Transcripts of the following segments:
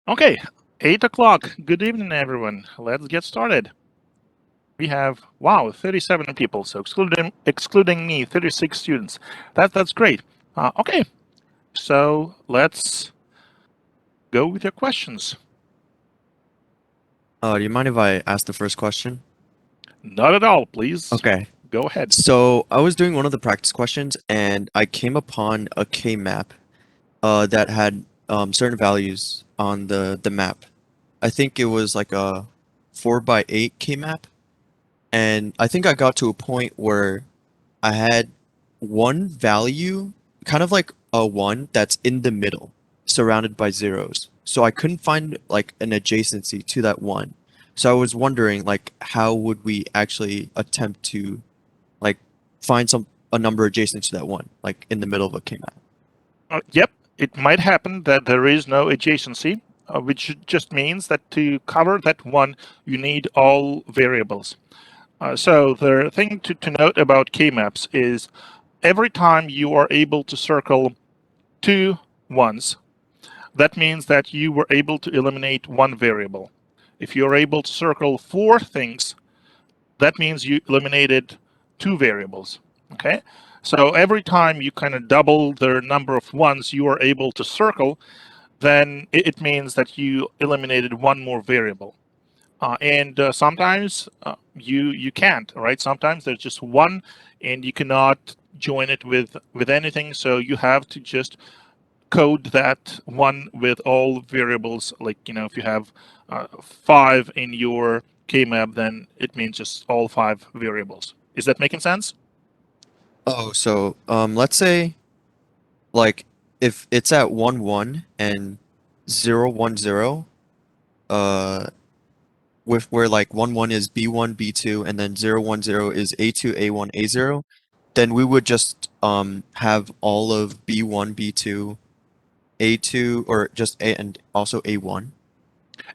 Okay, 8 o'clock. Good evening, everyone. Let's get started. We have, wow, 37 people, so excluding me, 36 students. That's great. Okay, so let's go with your questions. Do you mind if I ask the first question? Not at all, please. Okay. Go ahead. So I was doing one of the practice questions and I came upon a K map that had certain values on the map. I think it was like a 4 by 8 K map. And I think I got to a point where I had one value, kind of like a one that's in the middle, surrounded by zeros. So I couldn't find like an adjacency to that one. So I was wondering like how would we actually attempt to like find a number adjacent to that one, like in the middle of a K map. Yep, it might happen that there is no adjacency, which just means that to cover that one, you need all variables. So the thing to note about K-maps is every time you are able to circle 2 ones, that means that you were able to eliminate one variable. If you're able to circle 4 things, that means you eliminated 2 variables. Okay? So every time you kind of double the number of ones you are able to circle, then it means that you eliminated one more variable. And sometimes you can't, right? Sometimes there's just one, and you cannot join it with anything. So you have to just code that one with all variables. Like if you have 5 in your K-map, then it means just all 5 variables. Is that making sense? Oh, so let's say like if it's at 1 1 and 0 1 0, uh with where like 1 1 is B1 B2 and then 0 1 0 is A2 A1 A0, then we would just have all of B1 B2 A2 or just A and also A1.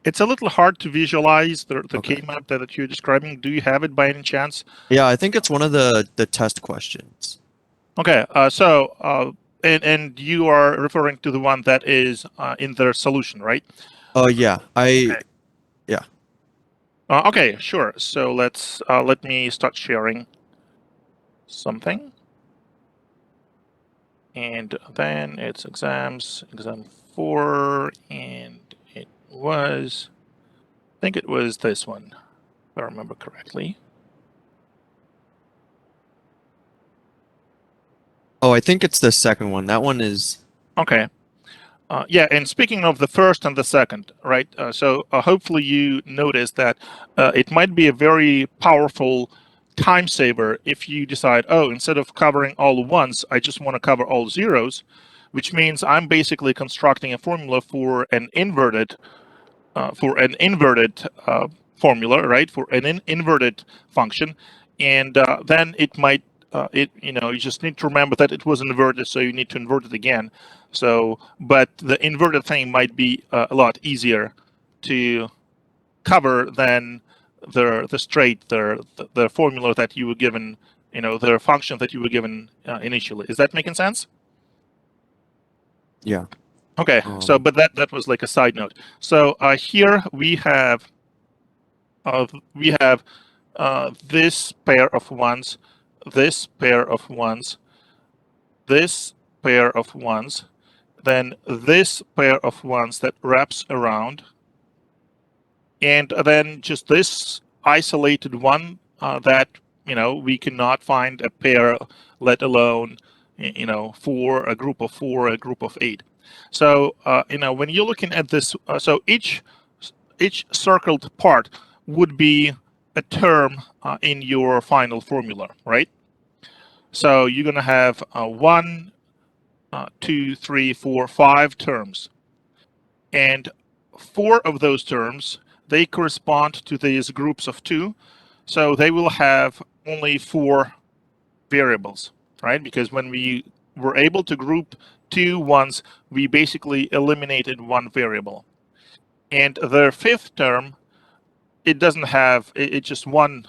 It's a little hard to visualize the Okay. K-map that you're describing. Do you have it by any chance? Yeah, I think it's one of the test questions. Okay, and you are referring to the one that is in the solution, right? Oh yeah, I Okay. yeah. Okay, sure. So let me start sharing something, and then it's exam 4, and it was, I think it was this one, if I remember correctly. Oh, I think it's the second one. That one is Okay. Yeah, and speaking of the first and the second, right? So hopefully you notice that it might be a very powerful time saver if you decide, oh, instead of covering all ones, I just want to cover all zeros, which means I'm basically constructing a formula for an inverted formula, right? For an inverted function, and then it might you just need to remember that it was inverted, so you need to invert it again. So, but the inverted thing might be a lot easier to cover than the straight the formula that you were given, the function that you were given initially. Is that making sense? yeah. Okay, so Um but that was like a side note. So here uh, we have this pair of ones, this pair of ones, this pair of ones, then this pair of ones that wraps around, and then just this isolated one that we cannot find a pair, let alone for a group of 4, a group of 8. So when you're looking at this, so each circled part would be a term in your final formula, right? So you're going to have 1, 2, 3, 4, 5 terms. And 4 of those terms, they correspond to these groups of 2. So they will have only 4 variables, right? Because when we were able to group 2 ones, we basically eliminated 1 variable. And the 5th term, it doesn't have, it's just one.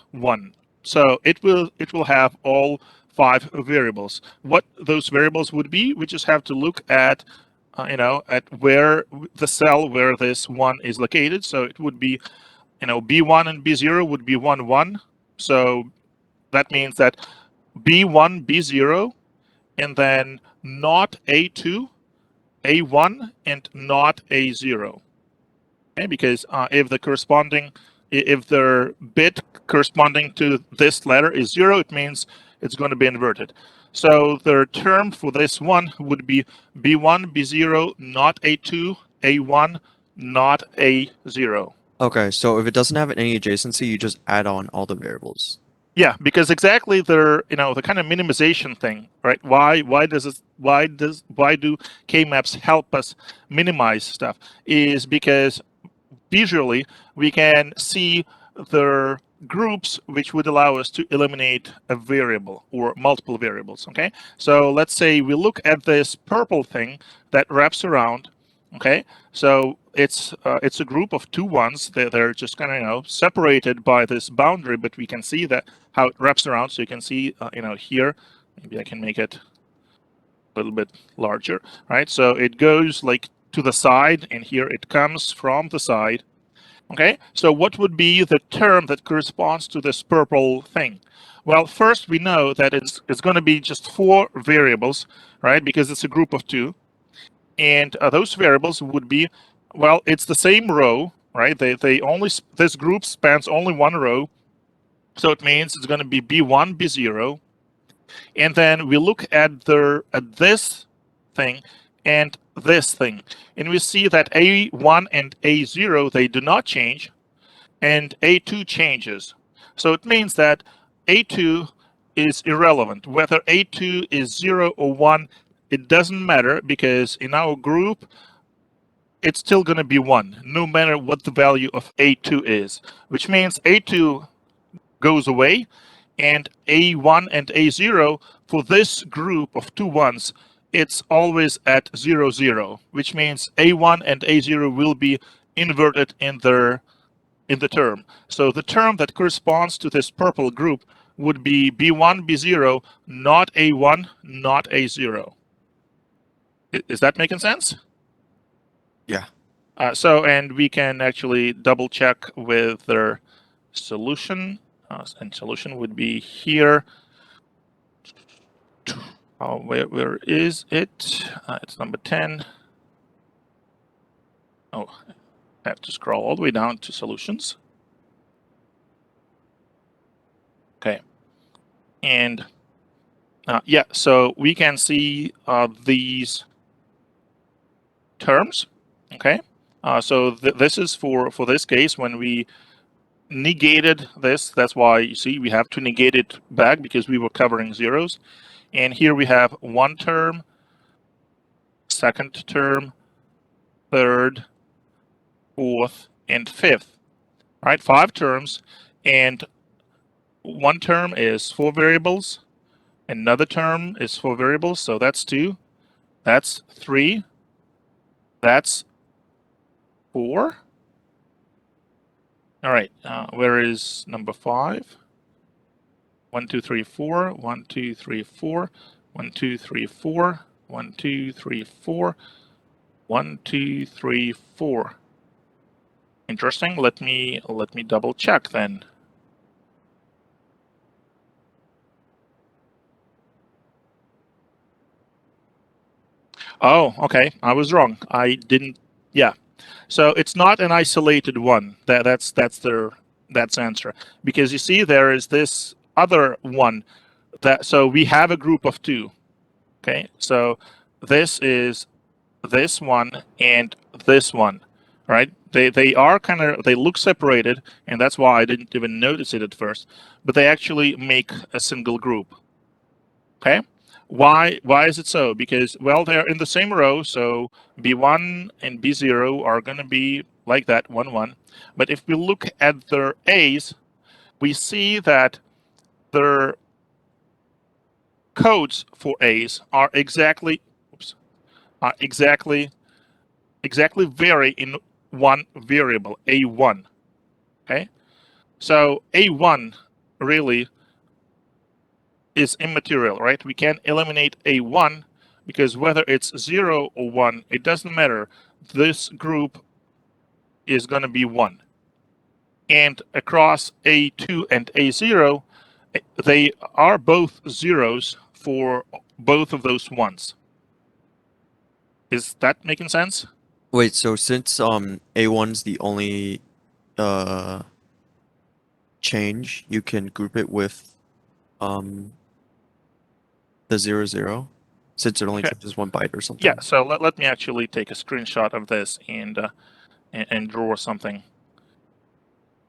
So it will have all 5 variables. What those variables would be, we just have to look at at where the cell where this 1 is located. So it would be, B1 and B0 would be 1, 1. So that means that B1, B0, and then not A2, A1, and not A0. Okay, because if the bit corresponding to this letter is 0, it means it's going to be inverted. So the term for this one would be B1, B0, not A2, A1, not A0. Okay, so if it doesn't have any adjacency, you just add on all the variables. Yeah, because exactly the kind of minimization thing, right? Why do K-maps help us minimize stuff? Is because visually we can see the groups which would allow us to eliminate a variable or multiple variables. Okay, so let's say we look at this purple thing that wraps around. Okay, so it's a group of two ones. They're just kind of separated by this boundary, but we can see that how it wraps around. So you can see here. Maybe I can make it a little bit larger, right? So it goes like to the side, and here it comes from the side. Okay, so what would be the term that corresponds to this purple thing? Well, first we know that it's going to be just 4 variables, right? Because it's a group of 2, and those variables would be, well, it's the same row, right? They only this group spans only one row, so it means it's going to be B1, B0, and then we look at this thing and this thing, and we see that A1 and A0 they do not change, and A2 changes. So it means that A2 is irrelevant. Whether A2 is 0 or 1, it doesn't matter, because in our group, it's still going to be 1, no matter what the value of A2 is, which means A2 goes away, and A1 and A0 for this group of two ones, it's always at 0, 0, which means A1 and A0 will be inverted in the term. So the term that corresponds to this purple group would be B1, B0, not A1, not A0. Is that making sense? Yeah. And we can actually double check with their solution. And solution would be here. Where is it? It's number 10. Oh, I have to scroll all the way down to solutions. Okay. And yeah, so we can see these terms. Okay. So this is for this case when we negated this. That's why you see we have to negate it back, because we were covering zeros. And here we have one term, second term, third, fourth, and fifth. All right, 5 terms, and one term is 4 variables. Another term is 4 variables, so that's 2. That's 3. That's 4. All right, where is number 5? 1, 2, 3, 4. 1, 2, 3, 4. 1, 2, 3, 4. 1, 2, 3, 4. 1, 2, 3, 4. Interesting. Let me double check then. Oh, okay. I was wrong. I didn't. Yeah. So it's not an isolated one. That's the answer, because you see there is this other one so we have a group of 2. Okay. So this is this one and this one, right? They are they look separated, and that's why I didn't even notice it at first, but they actually make a single group. Okay. Why is it so? Because, well, they're in the same row, so B1 and B0 are going to be like that, 1, 1. But if we look at their A's, we see that their codes for A's are exactly vary in one variable, A1. Okay, so A1 really is immaterial, right? We can eliminate A1 because whether it's 0 or 1, it doesn't matter. This group is going to be 1. And across A2 and A0, they are both zeros for both of those ones. Is that making sense? Wait, so since A1's the only change, you can group it with the 0, since it only Okay. changes 1 byte or Yeah, something. so let me actually take a screenshot of this and draw something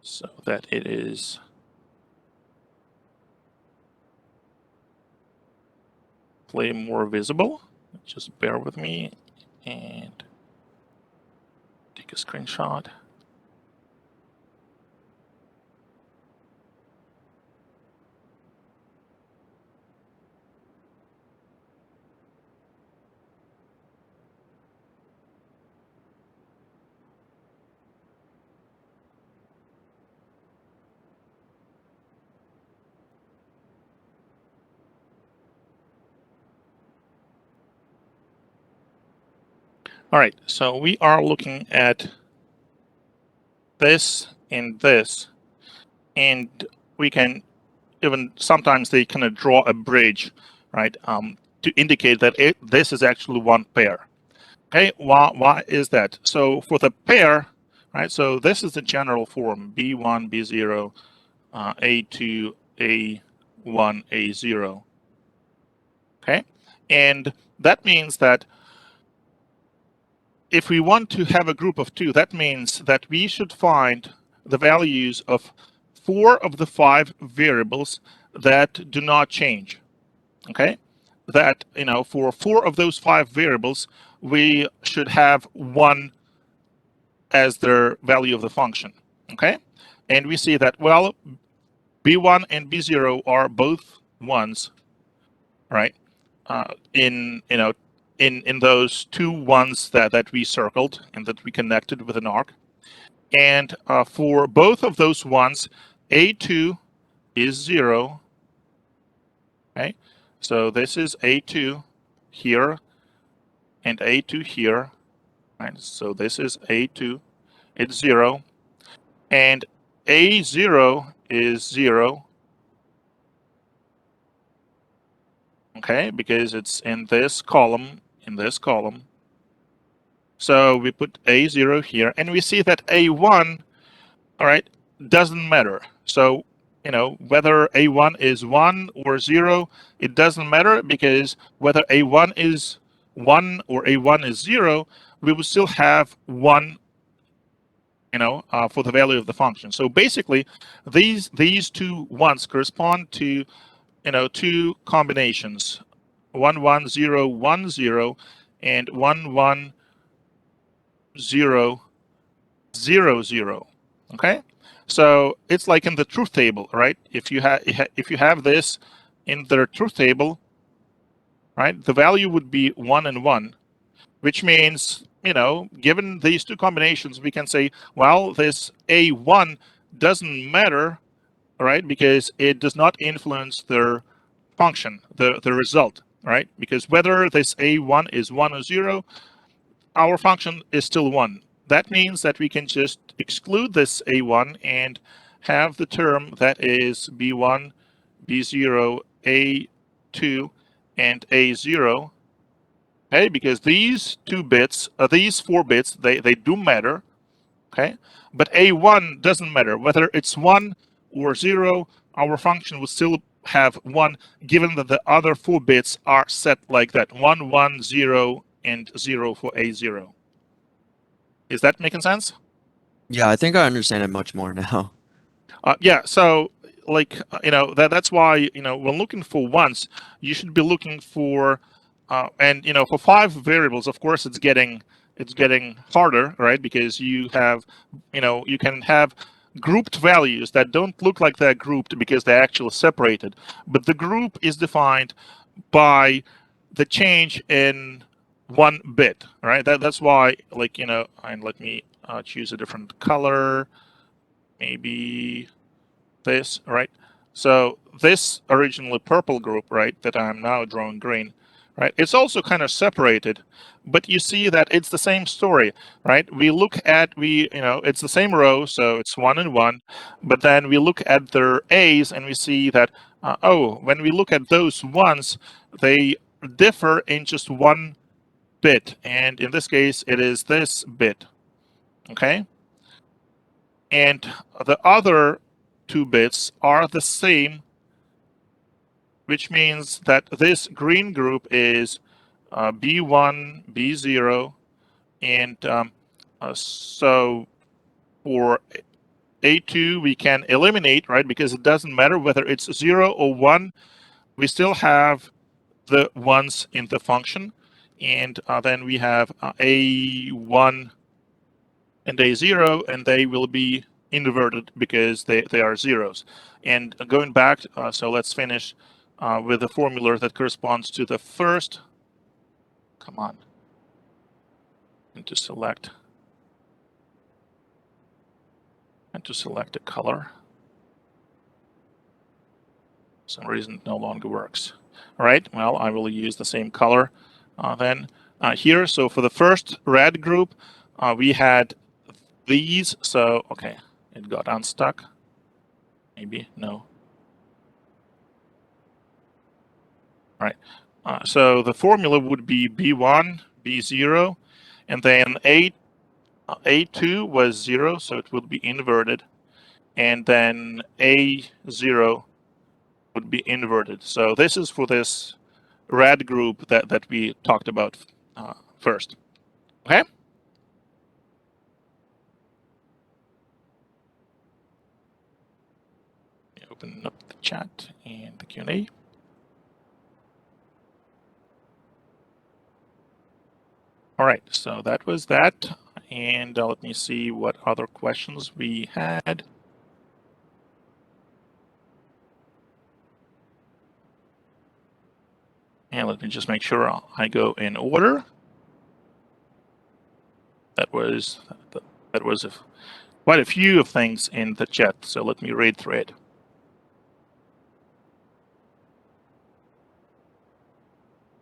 so that it is play more visible. Just bear with me and take a screenshot. All right, so we are looking at this and this, and we can even sometimes they kind of draw a bridge, right, to indicate that this is actually one pair. Okay, why is that? So for the pair, right, so this is the general form, B1, B0, A2, A1, A0. Okay, and that means that if we want to have a group of 2, that means that we should find the values of 4 of the 5 variables that do not change. Okay, that for 4 of those 5 variables, we should have 1 as their value of the function. Okay, and we see that, well, b1 and b0 are both 1s, right? In in those 2 1s that we circled and that we connected with an arc. And for both of those 1s, a2 is 0. Okay, so this is a2 here and a2 here. Right? So this is a2, it's 0, and a0 is 0. Okay, because it's in this column, So we put A0 here, and we see that A1, all right, doesn't matter. So, whether A1 is 1 or 0, it doesn't matter, because whether A1 is 1 or A1 is 0, we will still have 1, for the value of the function. So basically, these two ones correspond to, 2 combinations, 1 1 0 1 0 and 1 1 0 0 0. Okay, so it's like in the truth table, right? If you have this in the truth table, right, the value would be 1 and 1, which means, given these 2 combinations, we can say, well, this A1 doesn't matter, right, because it does not influence their function, the result, right? Because whether this A1 is 1 or 0, our function is still 1. That means that we can just exclude this A1 and have the term that is B1, B0, A2, and A0. Okay, because these 2 bits, these 4 bits, they do matter. Okay, but A1 doesn't matter. Whether it's 1 or 0, our function will still have 1, given that the other 4 bits are set like that, 1, 1, 0, and 0 for A0. Is that making sense? Yeah, I think I understand it much more now. Yeah, so like that's why when looking for ones, you should be looking for and for 5 variables, of course, it's getting harder, right? Because you can have grouped values that don't look like they're grouped because they're actually separated, but the group is defined by the change in 1 bit, right? That's why, like, and let me choose a different color, maybe this, right? So this originally purple group, right, that I'm now drawing green, right? It's also kind of separated, but you see that it's the same story, right? We look at, it's the same row, so it's 1 and 1, but then we look at their A's and we see that, when we look at those ones, they differ in just one bit, and in this case, it is this bit, okay? And the other 2 bits are the same, which means that this green group is B1, B0, and so for A2 we can eliminate, right? Because it doesn't matter whether it's 0 or 1, we still have the ones in the function, and then we have A1 and A0, and they will be inverted because they are zeros. And going back, so let's finish with the formula that corresponds to the first. Come on. And to select a color. For some reason it no longer works. All right, well, I will use the same color then here. So for the first red group, we had these. So, okay, it got unstuck. Maybe, no. All right, so the formula would be B1, B0, and then A2 was 0, so it would be inverted, and then A0 would be inverted. So this is for this red group that we talked about first. Okay? Open up the chat and the Q&A. All right, so that was that. And let me see what other questions we had. And let me just make sure I go in order. That was quite a few of things in the chat, so let me read through it.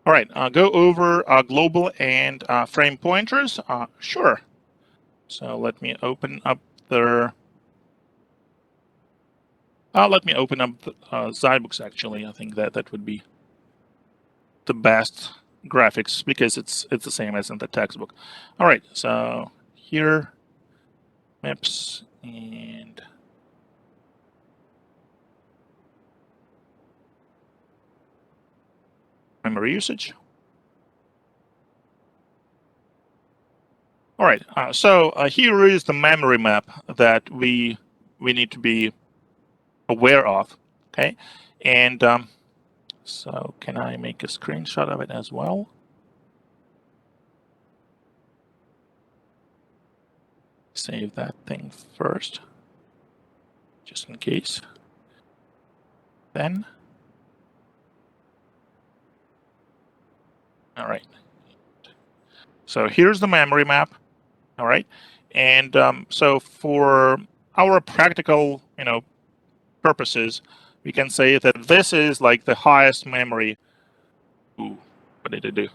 All right, go over global and frame pointers. Sure. So let me open up the Zybooks, actually. I think that would be the best graphics because it's the same as in the textbook. All right, so here, maps and memory usage. All right, so here is the memory map that we need to be aware of, okay? And so can I make a screenshot of it as well? Save that thing first, just in case. Then, all right. So here's the memory map, all right? And so for our practical, purposes, we can say that this is like the highest memory. Ooh, what did it do?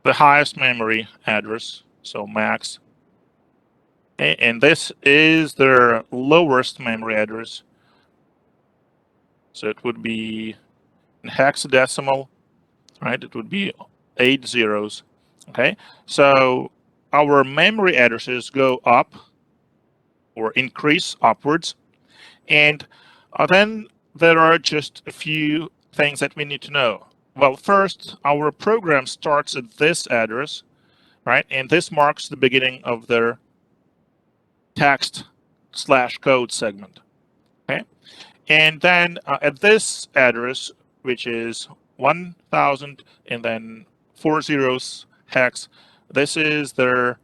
The highest memory address, so max. And this is their lowest memory address. So it would be in hexadecimal, right? It would be 8 zeros, okay? So our memory addresses go up or increase upwards. And then there are just a few things that we need to know. Well, first, our program starts at this address, right? And this marks the beginning of their text/code segment, okay? And then at this address, which is 1000 and then 4 zeros hex, this is their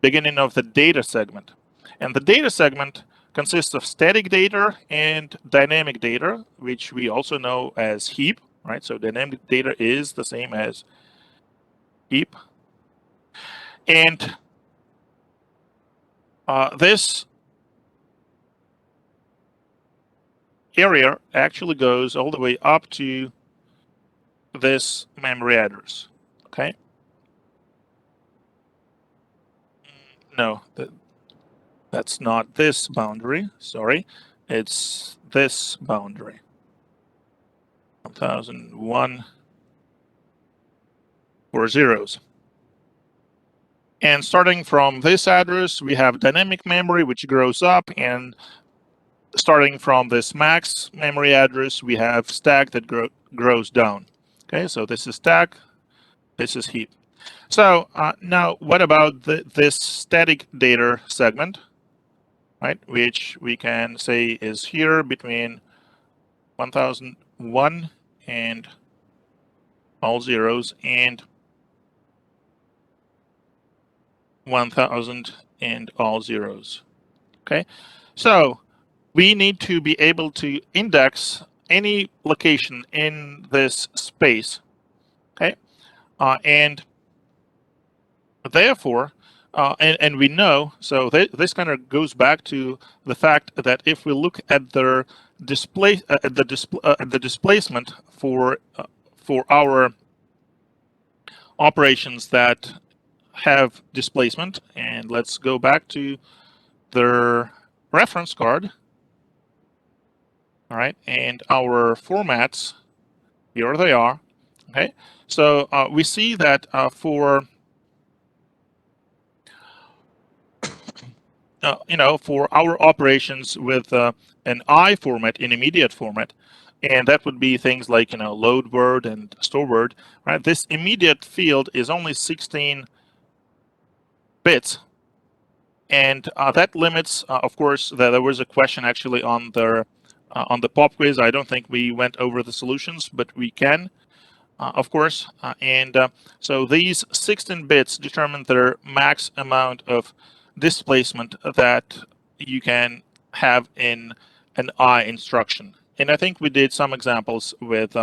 beginning of the data segment. And the data segment consists of static data and dynamic data, which we also know as heap, right? So dynamic data is the same as heap. And this area actually goes all the way up to this memory address. Okay. No, that's not this boundary. Sorry, it's this boundary. 1001 for zeros. And starting from this address, we have dynamic memory, which grows up, and starting from this max memory address, we have stack that grows down. Okay, so this is stack, this is heap. So now what about this static data segment, right? Which we can say is here between 1001 and all zeros and 1000 and all zeros. Okay, so we need to be able to index any location in this space. Okay, and therefore, and we know, so this kind of goes back to the fact that if we look at the displacement for our operations that have displacement, and let's go back to the reference card. All right, and our formats, here they are. Okay, so we see that for for our operations with an I format, an immediate format, and that would be things like load word and store word. Right, this immediate field is only 16 bits. And that limits, of course, there was a question actually on the pop quiz. I don't think we went over the solutions, but we can, of course. So these 16 bits determine the max amount of displacement that you can have in an I instruction. And I think we did some examples with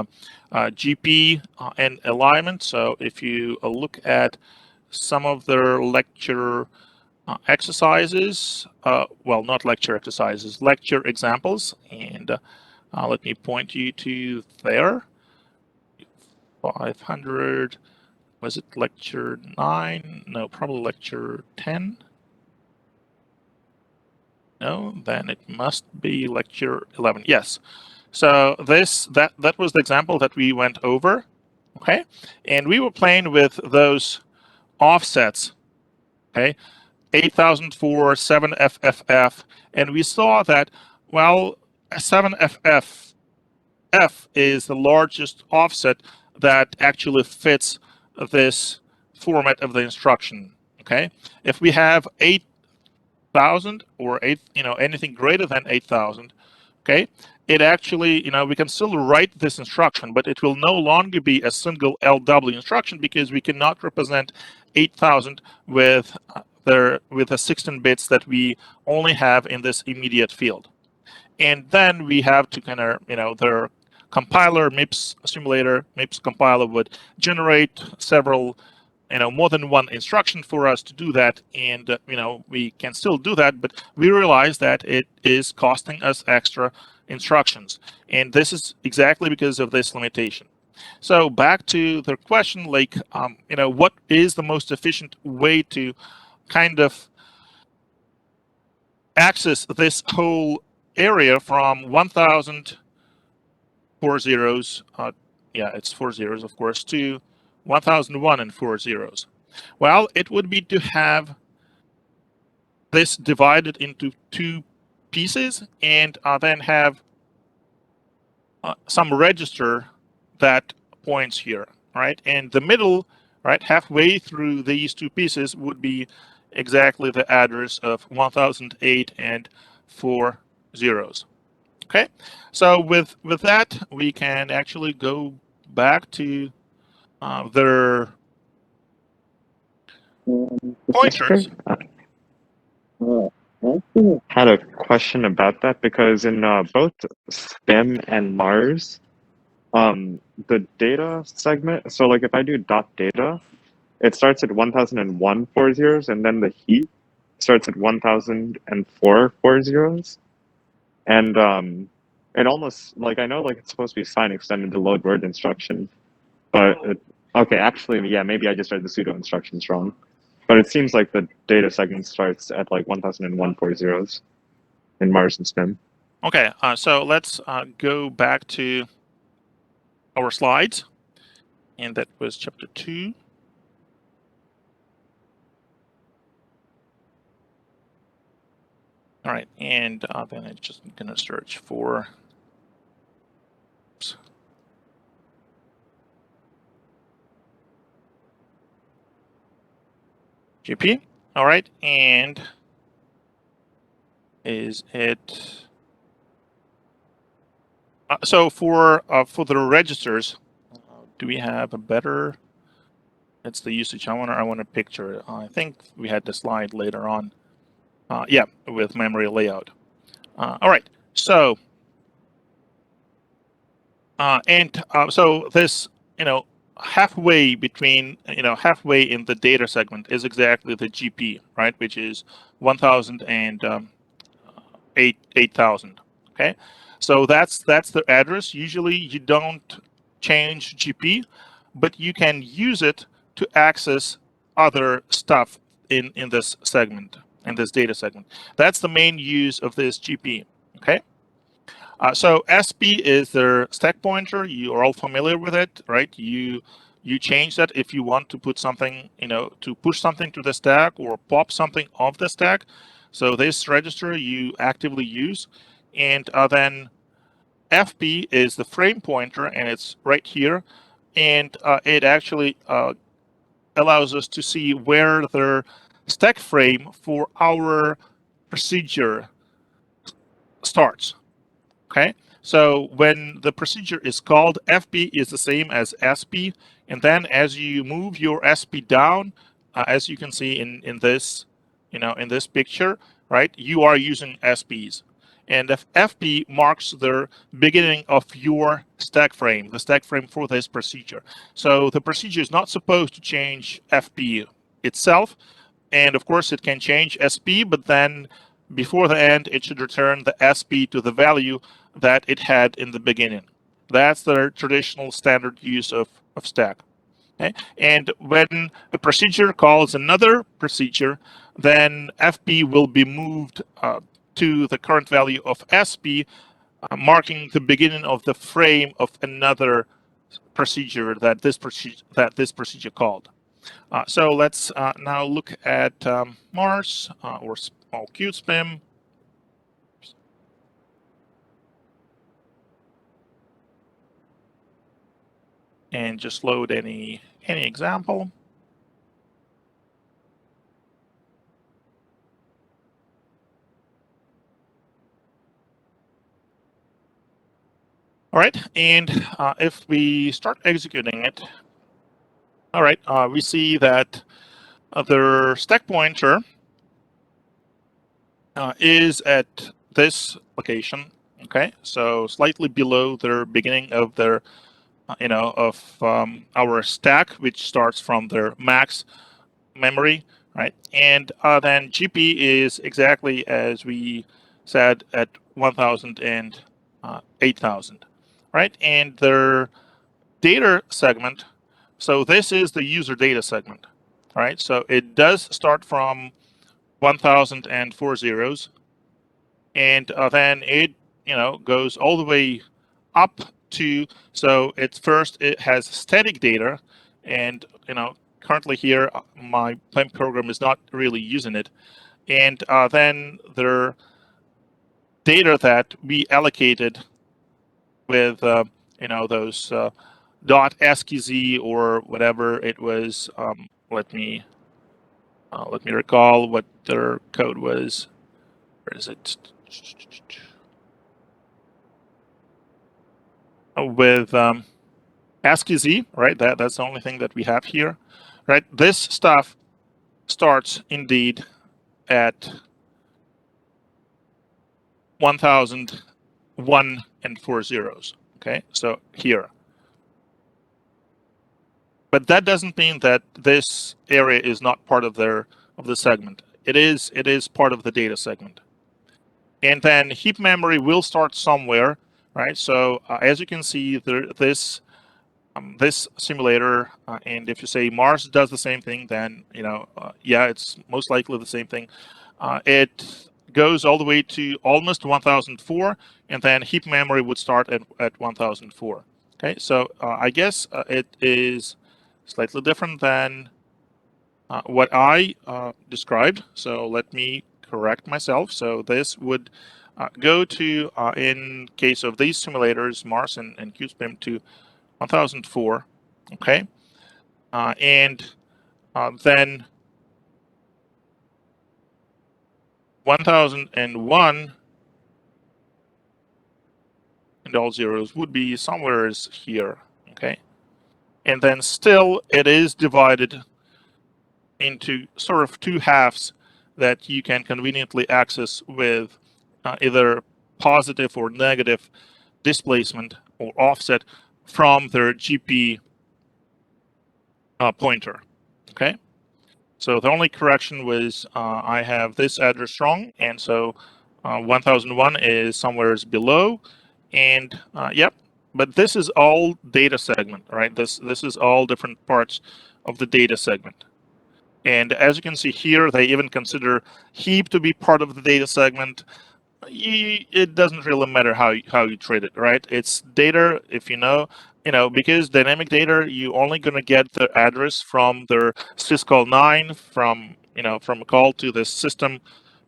GP and alignment. So if you look at some of their lecture exercises, well, not lecture exercises, lecture examples, and let me point you to there. 500, was it lecture 9? No, probably lecture 10. No, then it must be lecture 11. Yes. So that was the example that we went over. Okay, and we were playing with those offsets. Okay, 8004, 7FFF, and we saw that, well, 7FFF is the largest offset that actually fits this format of the instruction. Okay, if we have 8,000 or anything greater than 8,000, okay, it actually, we can still write this instruction, but it will no longer be a single LW instruction because we cannot represent 8,000 with the 16 bits that we only have in this immediate field. And then we have to kind of, the compiler, MIPS simulator, MIPS compiler would generate several, more than one instruction for us to do that. And, we can still do that, but we realize that it is costing us extra instructions. And this is exactly because of this limitation. So back to the question, like, what is the most efficient way to kind of access this whole area from 1000 4 zeros, yeah, it's 4 zeros, of course, to 1001 and 4 zeros? Well, it would be to have this divided into two pieces and then have some register that points here, right? And the middle, right, halfway through these two pieces would be exactly the address of 1008 and 4 zeros. Okay, so with that, we can actually go back to their pointers. I actually had a question about that because in both STEM and Mars, the data segment, so like if I do dot data, it starts at 1001 4 zeros, and then the heap starts at 1004 4 zeros. And it almost, like, I know, like, it's supposed to be sign extended to load word instruction, but okay, actually, yeah, maybe I just read the pseudo instructions wrong. But it seems like the data segment starts at like 1001 4 zeros in Mars and SPIM. Okay, so let's go back to our slides, and that was chapter 2. All right, and then I'm just gonna search for GP. All right, and is it so for the registers? Do we have a better? It's the usage. I want to picture it. I think we had the slide later on. Yeah, with memory layout. All right, so so this, halfway between, halfway in the data segment is exactly the GP, right? Which is 1,000 and 8,000. Okay, so that's the address. Usually you don't change GP, but you can use it to access other stuff in this segment, in this data segment. That's the main use of this GP. Okay. So SP is their stack pointer. You are all familiar with it, right? You change that if you want to put something, to push something to the stack or pop something off the stack. So this register you actively use, and then FP is the frame pointer, and it's right here, and it actually allows us to see where the stack frame for our procedure starts. Okay, so when the procedure is called, FP is the same as SP, and then as you move your SP down, as you can see in this, in this picture, right, you are using SPs, and if FP marks the beginning of your stack frame, the stack frame for this procedure. So the procedure is not supposed to change FP itself, and of course it can change SP, but then before the end it should return the SP to the value that it had in the beginning. That's the traditional standard use of stack. Okay? And when a procedure calls another procedure, then FP will be moved to the current value of SP, marking the beginning of the frame of another procedure that this procedure called. So let's now look at Mars or small Qt SPIM. And just load any example. All right, and if we start executing it, all right, we see that the stack pointer is at this location. Okay, so slightly below the beginning of their, our stack, which starts from their max memory, right? And then GP is exactly as we said at 1,000 and 8,000, right? And their data segment, so this is the user data segment, right? So it does start from 1,000 and 4 zeros, and then it, goes all the way up to, so it has static data, and currently here my PEM program is not really using it, and then the data that we allocated with those dot ASCII or whatever it was. Let me recall what their code was. Where is it? With ASCII, right? That's the only thing that we have here, right? This stuff starts indeed at 1,001 and 4 zeros. Okay, so here. But that doesn't mean that this area is not part of the segment. It is part of the data segment. And then heap memory will start somewhere, right? So as you can see, this simulator, and if you say Mars does the same thing, then yeah, it's most likely the same thing. It goes all the way to almost 1004, and then heap memory would start at 1004. Okay, so I guess it is slightly different than what I described. So let me correct myself. So this would go to, in case of these simulators, Mars and QSPIM, to 1004. Okay, and then 1001 and all zeros would be somewhere here. Okay, and then still it is divided into sort of two halves that you can conveniently access with either positive or negative displacement or offset from their GP pointer. Okay, so the only correction was I have this address wrong, and so 1001 is somewhere below, and yep. But this is all data segment, right? This is all different parts of the data segment. And as you can see here, they even consider heap to be part of the data segment. It doesn't really matter how you treat it, right? It's data, if because dynamic data, you only gonna get the address from their syscall 9 from a call to the system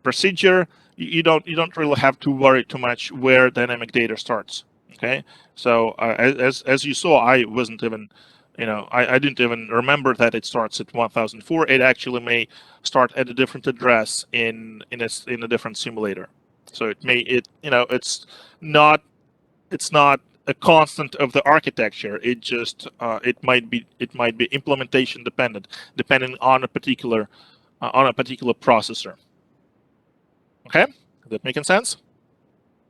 procedure. You don't really have to worry too much where dynamic data starts. Okay, so as you saw, I wasn't even I didn't even remember that it starts at 1004. It actually may start at a different address in a different simulator. So it's not a constant of the architecture. It just it might be implementation dependent, depending on a particular processor. Okay, is that making sense?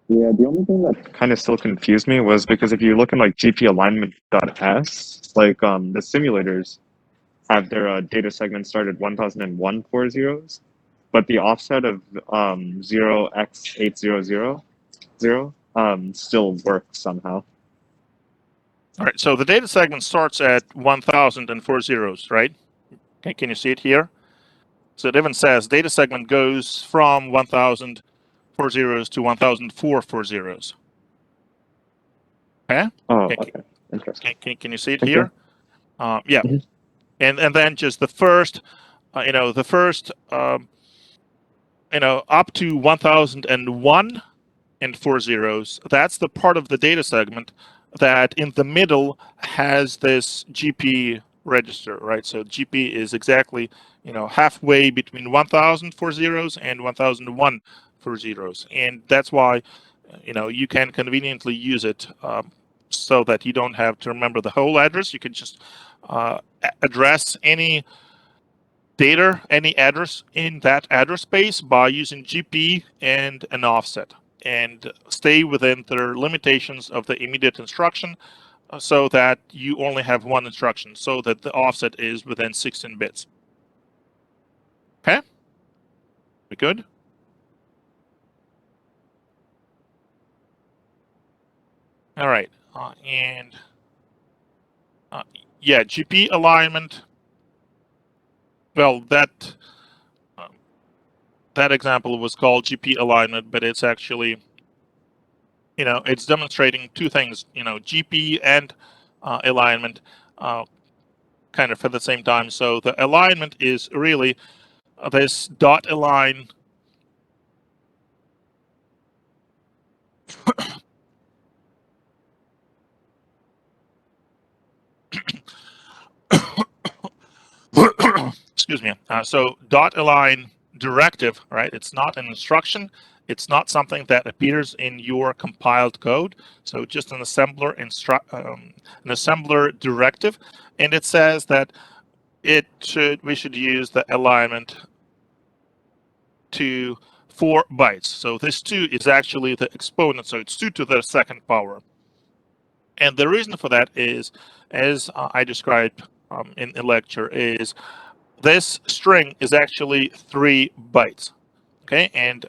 Yeah, the only thing that kind of still confused me was because if you look in like GP alignment.s, like the simulators have their data segment start at 1001 four zeros, but the offset of 0x8000 still works somehow. All right. So the data segment starts at 1000 and 4 zeros, right? Okay, can you see it here? So it even says data segment goes from 1000 4 zeros to 1004 4 zeros. Okay. Oh, Can, okay. Interesting. can you see it Okay. here? Yeah. Mhm. And then just the first, up to 1001 and 4 zeros. That's the part of the data segment that in the middle has this GP register, right? So GP is exactly, halfway between 1000 4 zeros and 1001 4 zeros. And that's why, you can conveniently use it so that you don't have to remember the whole address. You can just address any data, any address in that address space by using GP and an offset, and stay within the limitations of the immediate instruction so that you only have one instruction, so that the offset is within 16 bits. Okay? We good? All right. And yeah, GP alignment. Well, that example was called GP alignment, but it's actually, it's demonstrating two things, GP and alignment kind of at the same time. So the alignment is really this dot align excuse me. So dot align directive, right? It's not an instruction. It's not something that appears in your compiled code. So just an assembler an assembler directive, and it says that we should use the alignment to 4 bytes. So this 2 is actually the exponent, so it's 2 to the second power. And the reason for that is, as I described in a lecture, is this string is actually 3 bytes. Okay, and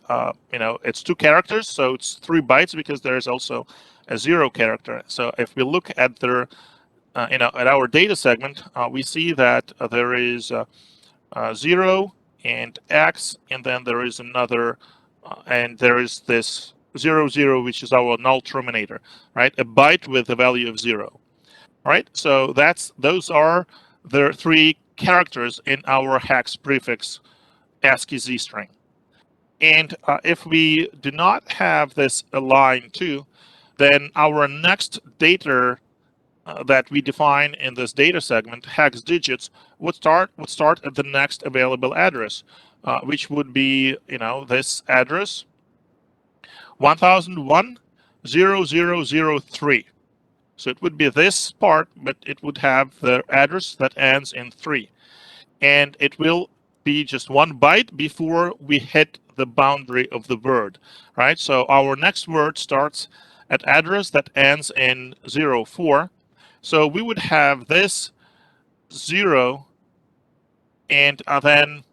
it's 2 characters, so it's 3 bytes because there is also a 0 character. So if we look at their at our data segment, we see that there is 0 and X, and then there is another, and there is this 0, 0, which is our null terminator, right? A byte with a value of 0, right? So those are the 3 characters in our hex prefix ASCII Z string. And if we do not have this align to, then our next data that we define in this data segment, hex digits, would start at the next available address, which would be this address 1001.0003. So it would be this part, but it would have the address that ends in 3, and it will be just 1 byte before we hit the boundary of the word, right? So our next word starts at address that ends in 04. So we would have this 0, and then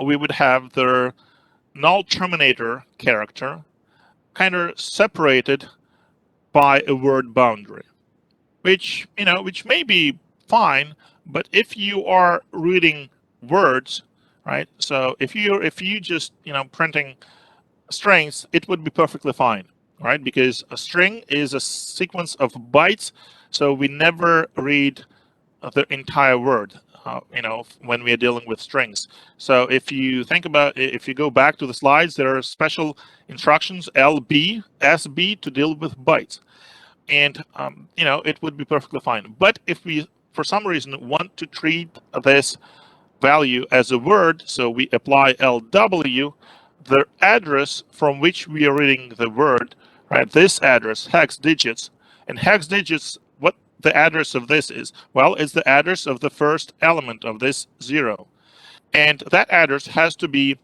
we would have the null terminator character kind of separated by a word boundary, which may be fine, but if you are reading words, right? So if you just printing strings, it would be perfectly fine, right? Because a string is a sequence of bytes, so we never read the entire word. When we are dealing with strings. So if you think about, if you go back to the slides, there are special instructions LB, SB to deal with bytes, and it would be perfectly fine. But if we, for some reason, want to treat this value as a word, so we apply LW, the address from which we are reading the word, right? This address, hex digits, and hex digits, what the address of this is? Well, it's the address of the first element of this 0. And that address has to be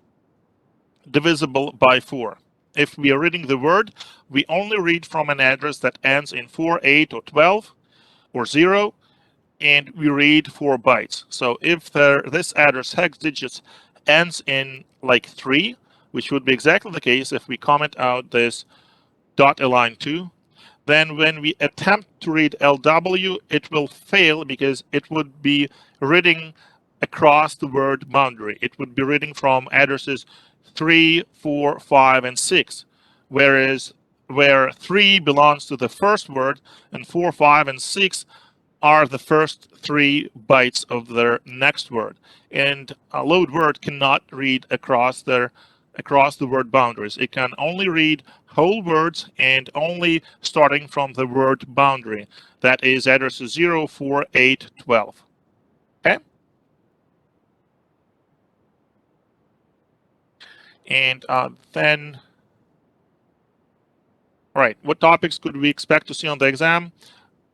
divisible by 4. If we are reading the word, we only read from an address that ends in 4, 8, or 12, or 0, and we read 4 bytes. So if this address hex digits ends in like 3, which would be exactly the case if we comment out this dot align to, then when we attempt to read LW, it will fail because it would be reading across the word boundary. It would be reading from addresses 3, 4, 5, and 6, whereas where 3 belongs to the first word and 4, 5, and 6 are the first 3 bytes of their next word. And a load word cannot read across the word boundaries. It can only read whole words and only starting from the word boundary. That is addresses 0, 4, 8, 12. Okay? And then, all right, what topics could we expect to see on the exam?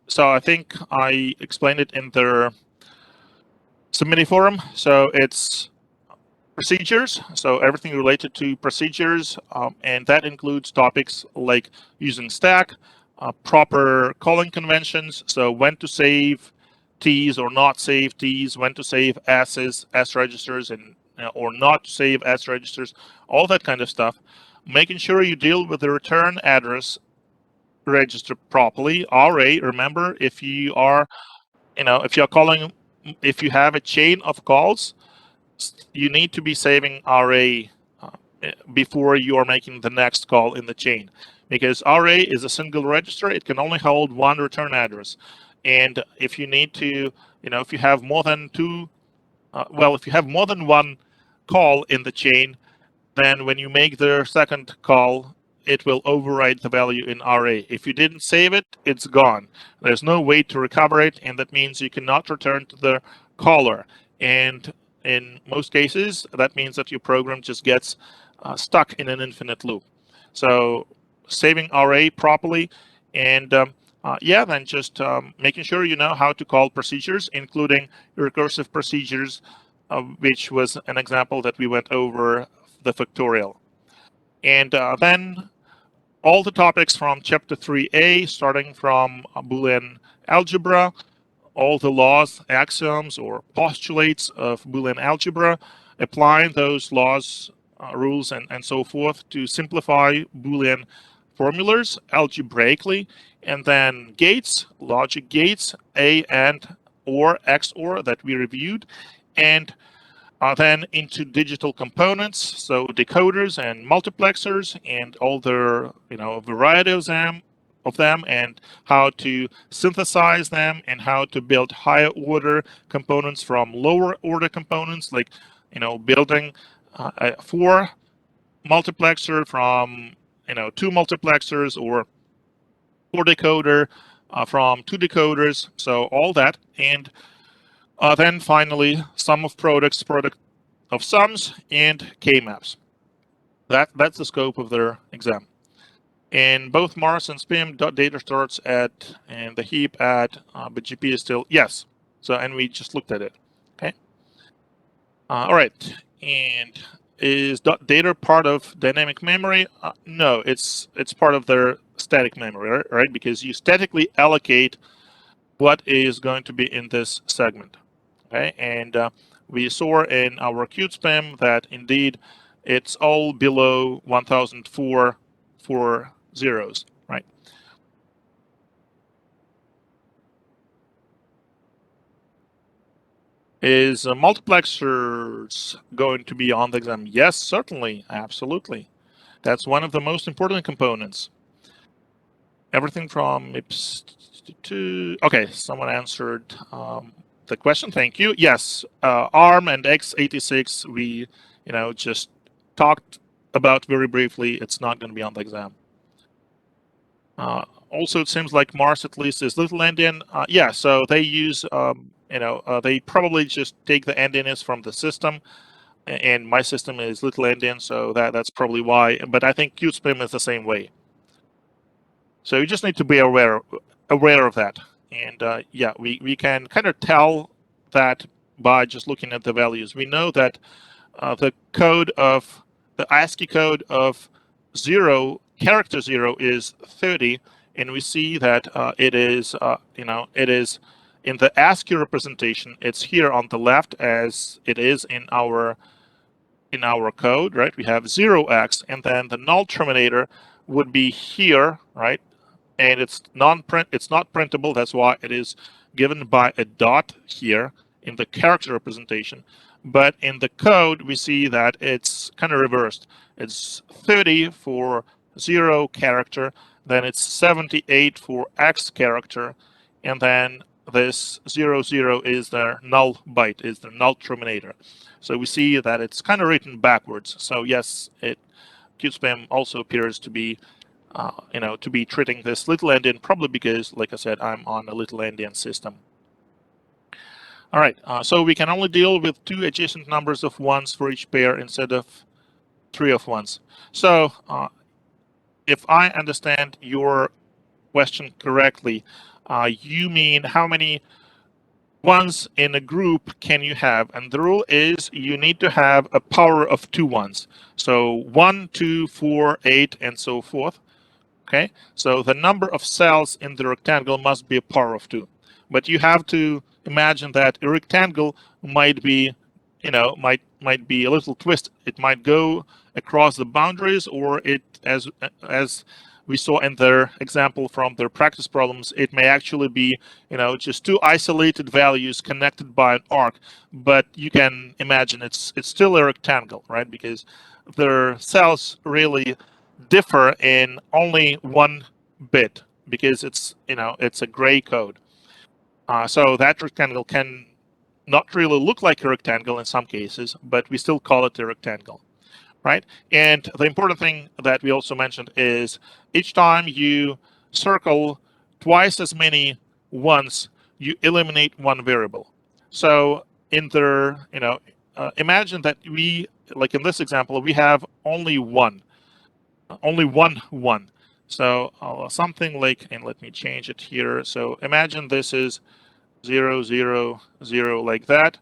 So I think I explained it in the submitting forum. So it's procedures, so everything related to procedures, and that includes topics like using stack, proper calling conventions, so when to save T's or not save T's, when to save S's, S registers, and or not to save S registers, all that kind of stuff. Making sure you deal with the return address register properly. RA, remember, if you are, if you're calling, if you have a chain of calls, you need to be saving RA before you are making the next call in the chain, because RA is a single register. It can only hold 1 return address. And if you need to, if you have more than 2, if you have more than 1 call in the chain, then when you make the second call, it will overwrite the value in RA. If you didn't save it, it's gone. There's no way to recover it, and that means you cannot return to the caller. And in most cases, that means that your program just gets stuck in an infinite loop. So saving RA properly, and then just making sure you know how to call procedures, including recursive procedures, which was an example that we went over the factorial. And then all the topics from chapter 3a, starting from Boolean algebra, all the laws, axioms, or postulates of Boolean algebra, applying those laws rules and so forth to simplify Boolean formulas algebraically, and then gates, logic gates, A and or XOR that we reviewed, and then into digital components, so decoders and multiplexers and all their variety of them, and how to synthesize them and how to build higher order components from lower order components, like building a 4 multiplexer from 2 multiplexers, or 4 decoder from 2 decoders, so all that. And then finally, sum of products, product of sums, and K-maps. That's the scope of their exam. In both Mars and SPIM, data starts at and the heap at, but GP is still yes. So, and we just looked at it. Okay. All right. And is data part of dynamic memory? No, it's part of their static memory, right? Because you statically allocate what is going to be in this segment. Okay, and we saw in our acute spam that indeed it's all below 1004 for zeros, right? Is multiplexers going to be on the exam? Yes, certainly, absolutely. That's one of the most important components. Everything from MIPS to, okay, someone answered the question, thank you. Yes, ARM and x86, we just talked about very briefly. It's not going to be on the exam. Also, it seems like Mars at least is little endian. Yeah, so they use, they probably just take the endianness from the system, and my system is little endian, so that's probably why. But I think QSPIM is the same way. So you just need to be aware of that. And yeah, we can kind of tell that by just looking at the values. We know that the ASCII code of character 0 is 30, and we see that it is in the ASCII representation. It's here on the left as it is in our code, right? We have 0x, and then the null terminator would be here, right? And it's not printable. That's why it is given by a dot here in the character representation. But in the code, we see that it's kind of reversed. It's 30 for 0 character, then it's 78 for X character, and then this 00 is their null byte, is the null terminator. So we see that it's kind of written backwards. So yes, QSPAM also appears to be to be treating this little endian, probably because, like I said, I'm on a little endian system. All right, so we can only deal with 2 adjacent numbers of ones for each pair instead of 3 of ones. So if I understand your question correctly, you mean how many ones in a group can you have? And the rule is you need to have a power of 2 ones. So 1, 2, 4, 8, and so forth. Okay, so the number of cells in the rectangle must be a power of 2. But you have to imagine that a rectangle might be, might be a little twisted. It might go across the boundaries, or it, as we saw in their example from their practice problems, it may actually be, just 2 isolated values connected by an arc. But you can imagine it's still a rectangle, right? Because their cells really differ in only 1 bit, because it's it's a gray code. So that rectangle can not really look like a rectangle in some cases, but we still call it a rectangle, right? And the important thing that we also mentioned is each time you circle twice as many ones, you eliminate 1 variable. So in their, imagine that we, like in this example, we have only one. So something like, and let me change it here. So imagine this is 0, 0, 0, like that.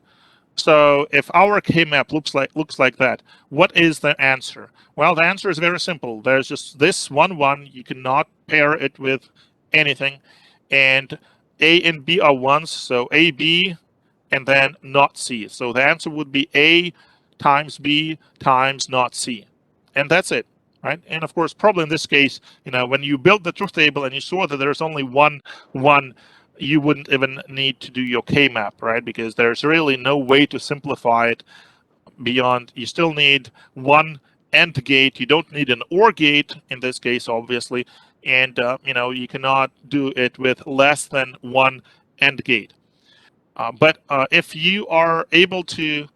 So if our K-map looks like that, what is the answer? Well, the answer is very simple. There's just this 1, 1. You cannot pair it with anything. And A and B are ones, so A, B, and then not C. So the answer would be A, times B times not C. And that's it, right? And of course, probably in this case, when you build the truth table and you saw that there's only one, you wouldn't even need to do your K-map, right? Because there's really no way to simplify it beyond, you still need one AND gate. You don't need an OR gate in this case, obviously. And, you cannot do it with less than one AND gate. But if you are able to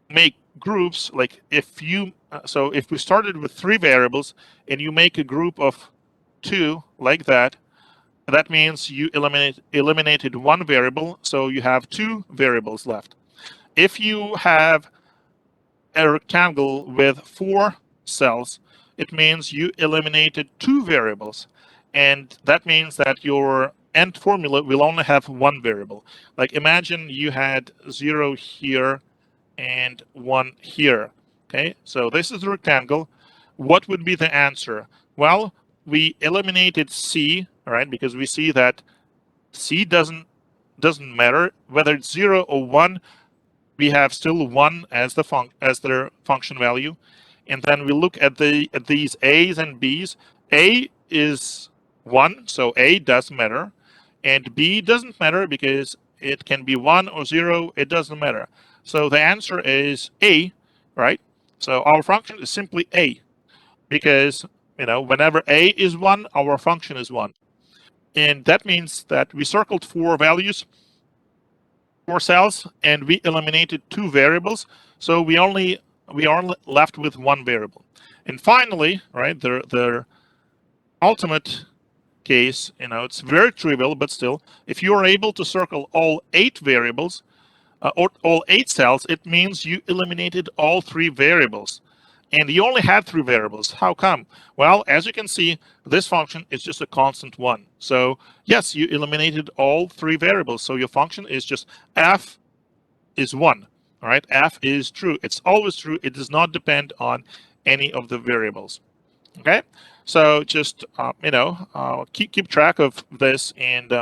make groups, like if you, so if we started with 3 variables and you make a group of 2 like that, that means you eliminated 1 variable, so you have 2 variables left. If you have a rectangle with 4 cells, it means you eliminated 2 variables. And that means that your AND formula will only have 1 variable. Like imagine you had 0 here and 1 here. Okay, so this is the rectangle. What would be the answer? Well, we eliminated C, all right, because we see that C doesn't matter whether it's 0 or 1. We have still 1 as their function value, and then we look at these A's and B's. A is 1, so A does matter, and B doesn't matter because it can be 1 or 0. It doesn't matter. So the answer is A, right? So our function is simply A, because whenever A is 1, our function is 1, and that means that we circled 4 values, 4 cells, and we eliminated 2 variables, so we are left with 1 variable. And finally, right, the ultimate case, it's very trivial, but still, if you are able to circle all 8 variables, or all 8 cells, it means you eliminated all 3 variables. And you only had 3 variables. How come? Well, as you can see, this function is just a constant 1. So yes, you eliminated all 3 variables. So your function is just f is 1. All right, f is true. It's always true. It does not depend on any of the variables. Okay, so just keep track of this, and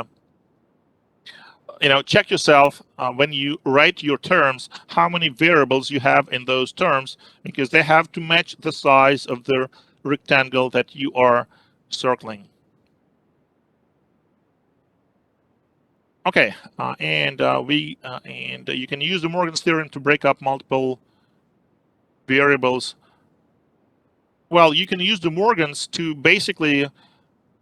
check yourself when you write your terms, how many variables you have in those terms, because they have to match the size of the rectangle that you are circling. Okay, and you can use the Morgan's theorem to break up multiple variables. Well, you can use the Morgan's to basically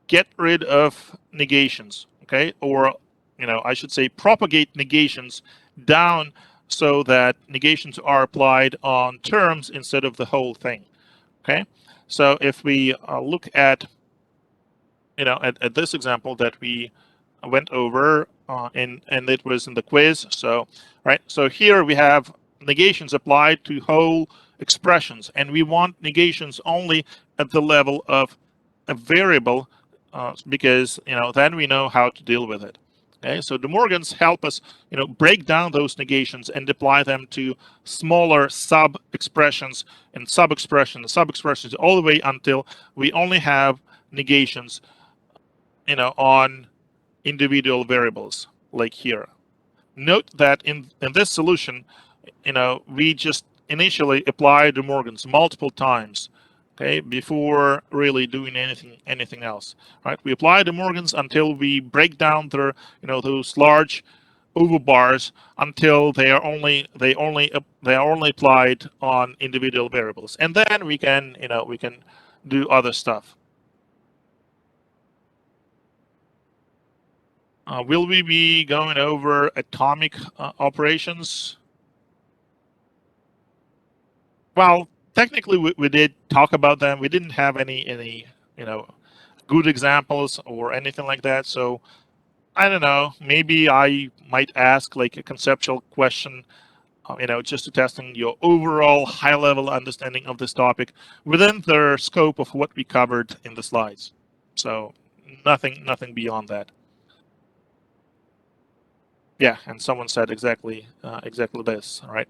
get rid of negations, okay? Or, I should say propagate negations down so that negations are applied on terms instead of the whole thing, okay? So if we look at, at this example that we went over, and it was in the quiz. So, right. So here we have negations applied to whole expressions, and we want negations only at the level of a variable, because then we know how to deal with it. Okay. So De Morgans help us, break down those negations and apply them to smaller sub expressions and sub expressions all the way until we only have negations, on individual variables like here. Note that in this solution, we just initially apply De Morgans multiple times, okay, before really doing anything else. Right? We apply De Morgans until we break down their, those large overbars until they are only applied on individual variables, and then we can do other stuff. Will we be going over atomic operations? Well, technically we did talk about them. We didn't have any good examples or anything like that. So I don't know. Maybe I might ask like a conceptual question, just to testing your overall high-level understanding of this topic within the scope of what we covered in the slides. So nothing beyond that. Yeah, and someone said exactly this, right?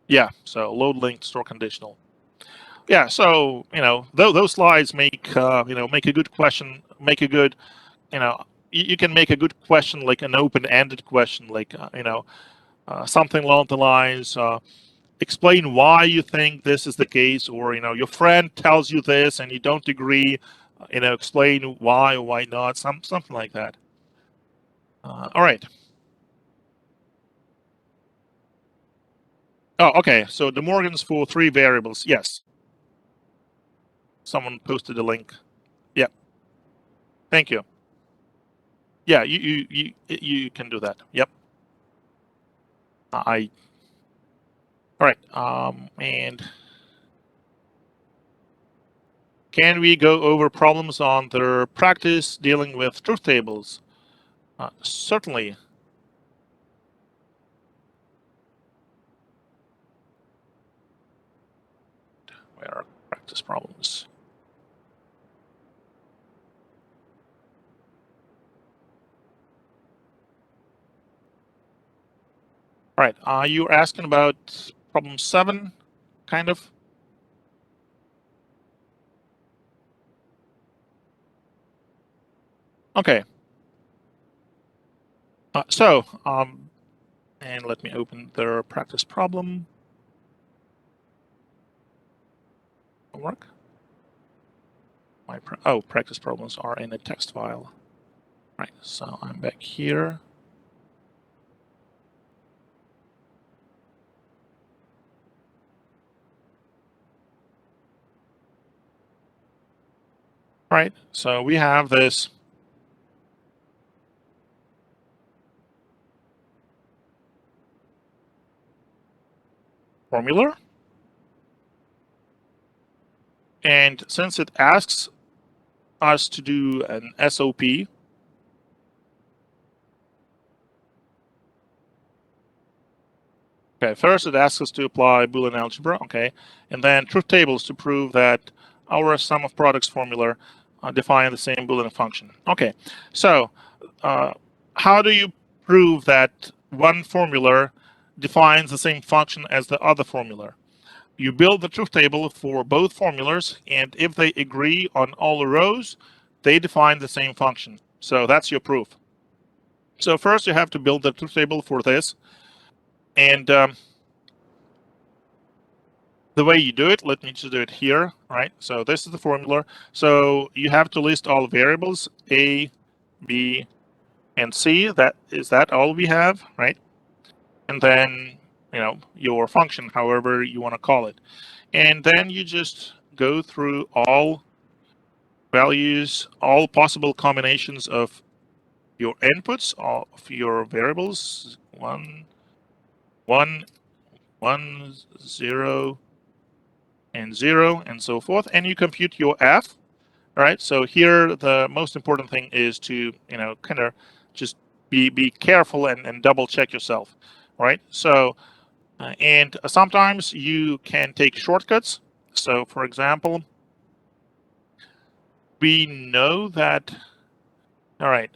Yeah, so load linked, store conditional. Yeah, so those slides make make a good question, make a good you can make a good question, like an open-ended question, like something along the lines, explain why you think this is the case, or your friend tells you this and you don't agree, explain why or why not, something like that. All right. Oh, okay. So De Morgan's for 3 variables. Yes. Someone posted a link. Yeah. Thank you. Yeah, you can do that. Yep. All right. And can we go over problems on their practice dealing with truth tables? Certainly. Where are practice problems? All right. You're asking about problem 7, kind of? Okay. And let me open their practice problem. Work. Practice problems are in a text file. Right, so I'm back here. All right, so we have this formula. And since it asks us to do an SOP, okay, first it asks us to apply Boolean algebra, okay, and then truth tables to prove that our sum of products formula define the same Boolean function. Okay, so how do you prove that one formula defines the same function as the other formula? You build the truth table for both formulas, and if they agree on all the rows, they define the same function. So that's your proof. So first you have to build the truth table for this. And the way you do it, let me just do it here, right? So this is the formula. So you have to list all variables, A, B, and C. That all we have, right? And then, your function, however you want to call it. And then you just go through all values, all possible combinations of your inputs, of your variables, 1, 1, 1, 0, and 0, and so forth, and you compute your f. All right, so here the most important thing is to, kind of just be careful and double check yourself. All right, so and sometimes you can take shortcuts. So for example, we know that, all right,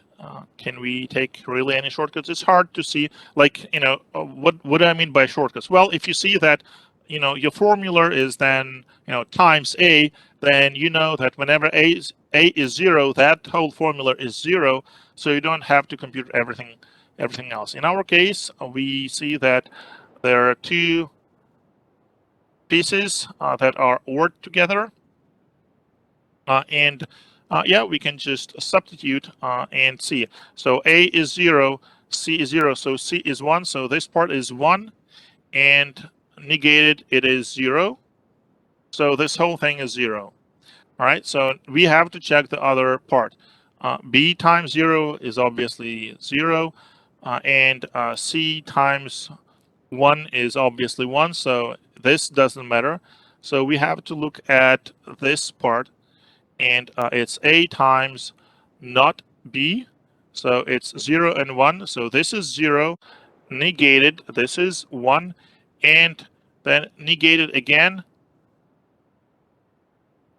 can we take really any shortcuts? It's hard to see, like, what do I mean by shortcuts? Well, if you see that, your formula is then, times A, then you know that whenever A is 0, that whole formula is 0, so you don't have to compute everything else. In our case, we see that there are 2 pieces that are ORed together. Yeah, we can just substitute and see. So A is 0, C is 0, so C is 1. So this part is 1, and negated, it is 0. So this whole thing is 0. All right, so we have to check the other part. B times 0 is obviously 0, and C times 1 is obviously 1, so this doesn't matter. So we have to look at this part, and it's A times not B. So it's 0 and 1. So this is 0, negated, this is 1, and then negated again,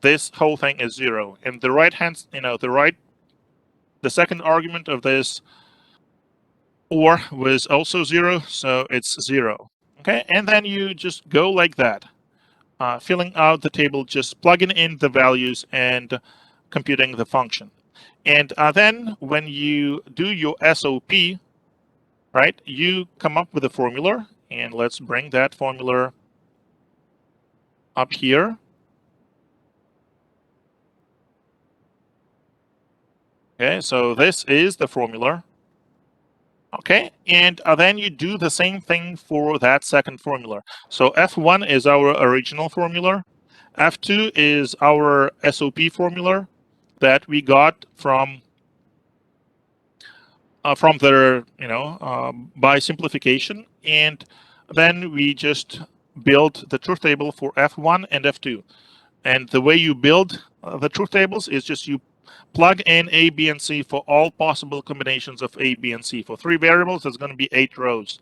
this whole thing is 0. And the right hand, the second argument of this OR was also 0, so it's 0. Okay, and then you just go like that, filling out the table, just plugging in the values and computing the function. And then when you do your SOP, right, you come up with a formula, and let's bring that formula up here. Okay, so this is the formula. Okay, and then you do the same thing for that second formula. So F1 is our original formula. F2 is our SOP formula that we got from their, by simplification. And then we just build the truth table for F1 and F2. And the way you build the truth tables is just you plug in A, B, and C for all possible combinations of A, B, and C. For 3 variables, there's going to be 8 rows.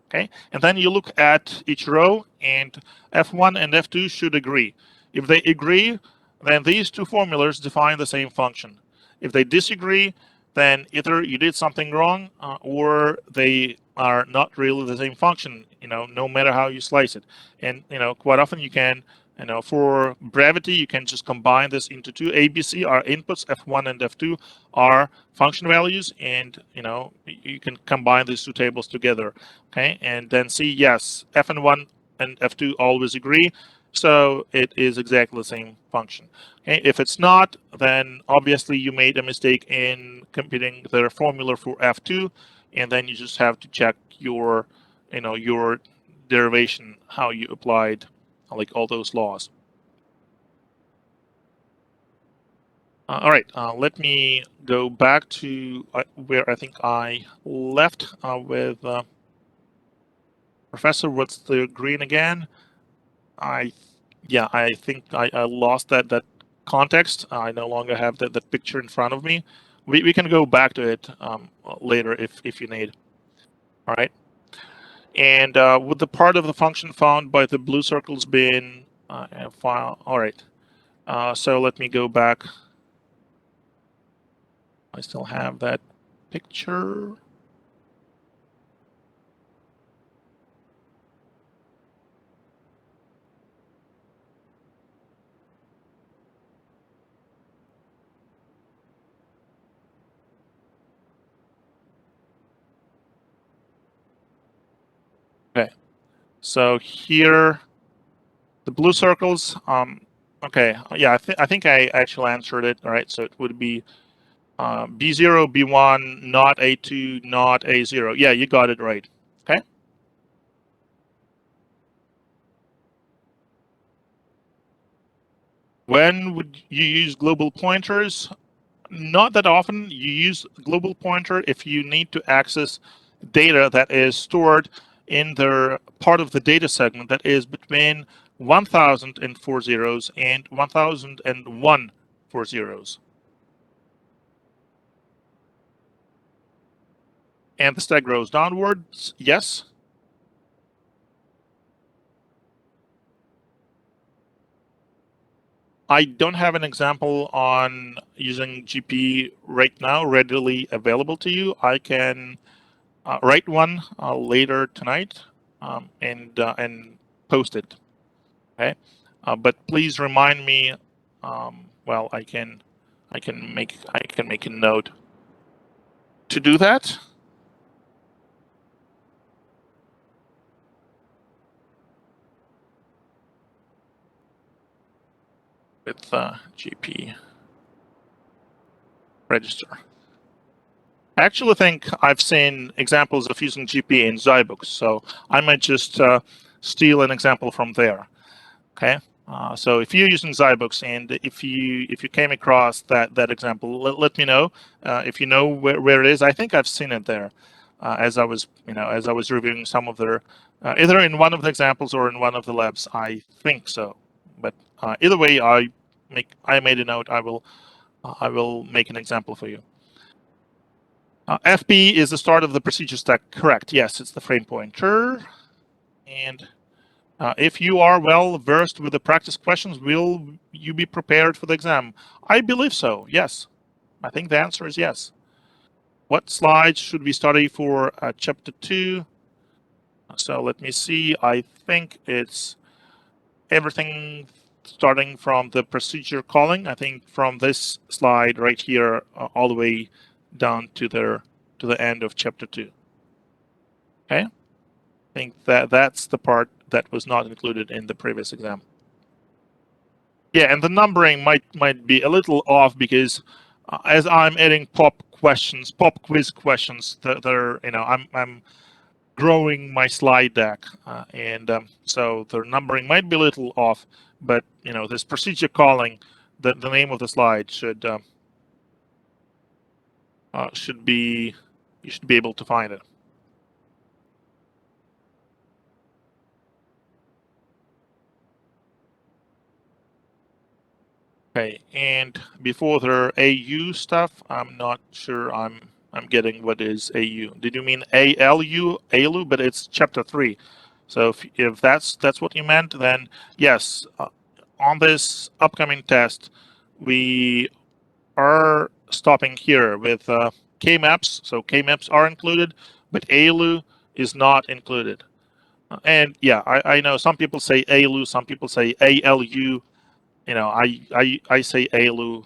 Okay, and then you look at each row, and F1 and F2 should agree. If they agree, then these two formulas define the same function. If they disagree, then either you did something wrong, or they are not really the same function, no matter how you slice it. And quite often you can, for brevity, you can just combine this into two. ABC are inputs, F1 and F2 are function values, and you can combine these two tables together. Okay, and then see, yes, Fn1 and F2 always agree, so it is exactly the same function. Okay, if it's not, then obviously you made a mistake in computing the formula for F2, and then you just have to check your, your derivation, how you applied like all those laws. All right, let me go back to where I think I left with Professor. What's the green again? I think I lost that context. I no longer have that picture in front of me. We can go back to it later if you need. All right. And with the part of the function found by the blue circles being a file. All right. So let me go back. I still have that picture. Okay. So here, the blue circles. Okay. Yeah, I think I actually answered it. All right. So it would be B0, B1, not A2, not A0. Yeah, you got it right. Okay. When would you use global pointers? Not that often. You use global pointer if you need to access data that is stored in the part of the data segment that is between 1004 zeros and 1001 for zeros. And the stack grows downwards, yes. I don't have an example on using GP right now readily available to you. I can write one later tonight and post it. Okay, but please remind me. Well, I can make a note to do that. With GP register. I actually think I've seen examples of using GP in Zybooks, so I might just steal an example from there. Okay, so if you're using Zybooks and if you came across that example, let me know. If you know where it is, I think I've seen it there as I was reviewing some of their either in one of the examples or in one of the labs. I think so, but either way, I made a note. I will make an example for you. FP is the start of the procedure stack. Correct. Yes, it's the frame pointer. And if you are well versed with the practice questions, will you be prepared for the exam? I believe so. Yes. I think the answer is yes. What slides should we study for chapter 2? So let me see. I think it's everything starting from the procedure calling, I think from this slide right here, all the way down to the end of chapter 2. Okay, I think that's the part that was not included in the previous exam. Yeah, and the numbering might be a little off because as I'm adding pop quiz questions, they're I'm growing my slide deck, and so the numbering might be a little off. But this procedure calling, the name of the slide should be, you should be able to find it. Okay, and before the AU stuff, I'm not sure I'm getting what is AU. Did you mean ALU? ALU, but it's chapter 3. So if that's what you meant, then yes, on this upcoming test, we are stopping here with K-maps. So K-maps are included, but ALU is not included. And yeah, I know some people say ALU, some people say ALU. I say ALU.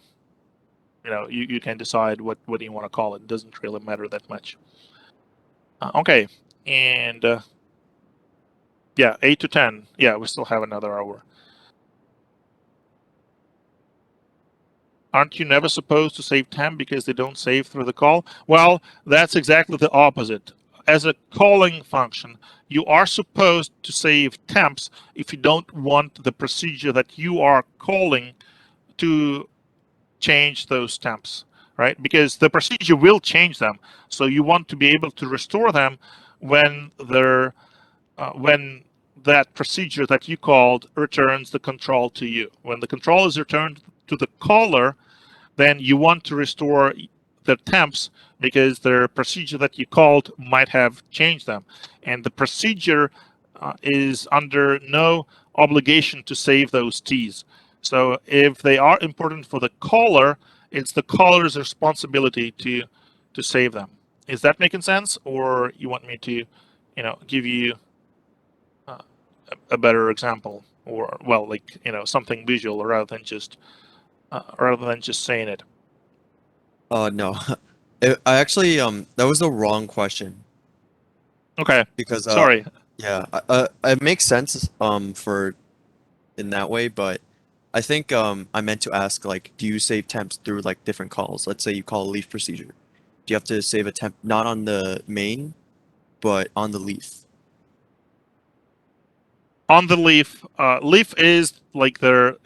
You can decide what you want to call it. It doesn't really matter that much. Okay, and yeah, 8 to 10. Yeah, we still have another hour. Aren't you never supposed to save temp because they don't save through the call? Well, that's exactly the opposite. As a calling function, you are supposed to save temps if you don't want the procedure that you are calling to change those temps, right? Because the procedure will change them. So you want to be able to restore them when when that procedure that you called returns the control to you. When the control is returned to the caller, then you want to restore the temps because the procedure that you called might have changed them. And the procedure is under no obligation to save those T's. So if they are important for the caller, it's the caller's responsibility to save them. Is that making sense? Or you want me to, give you a better example, or well, like something visual rather than just saying it? No. I actually that was the wrong question Okay, because sorry. yeah, it makes sense for in that way, but I think I meant to ask like, do you save temps through like different calls? Let's say you call a leaf procedure. Do you have to save a temp not on the main, but on the leaf? On the leaf, leaf is like the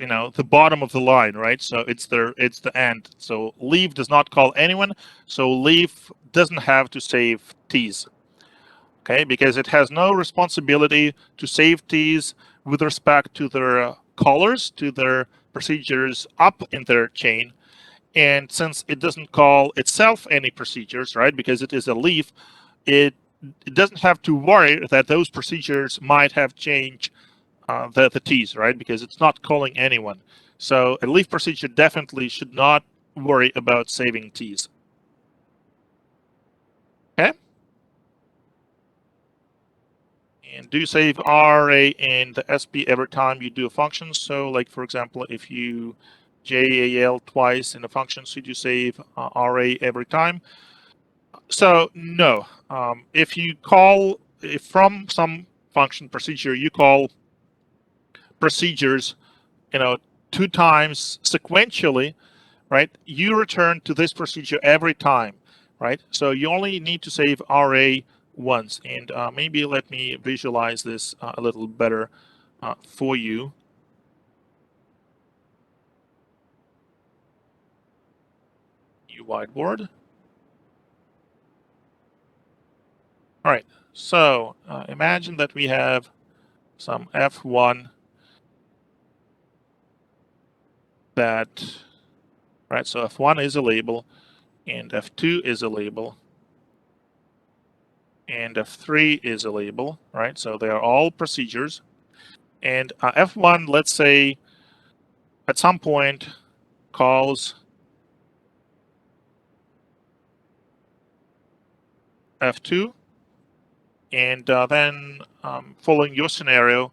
bottom of the line, right? So it's the end. So leaf does not call anyone. So leaf doesn't have to save T's, okay? Because it has no responsibility to save T's with respect to their callers, to their procedures up in their chain. And since it doesn't call itself any procedures, right? Because it is a leaf, it doesn't have to worry that those procedures might have changed the T's, right? Because it's not calling anyone. So a leaf procedure definitely should not worry about saving T's. Okay? And do save RA and the SP every time you do a function. So like, for example, if you JAL twice in a function, should you save RA every time? So no. If you call, if from some function procedure, you call procedures, 2 times sequentially, right? You return to this procedure every time, right? So you only need to save RA once. And maybe let me visualize this a little better for you. New whiteboard. All right, so imagine that we have some F1 that, right? So F1 is a label, and F2 is a label, and F3 is a label, right? So they are all procedures. And F1, let's say, at some point calls F2, and then following your scenario,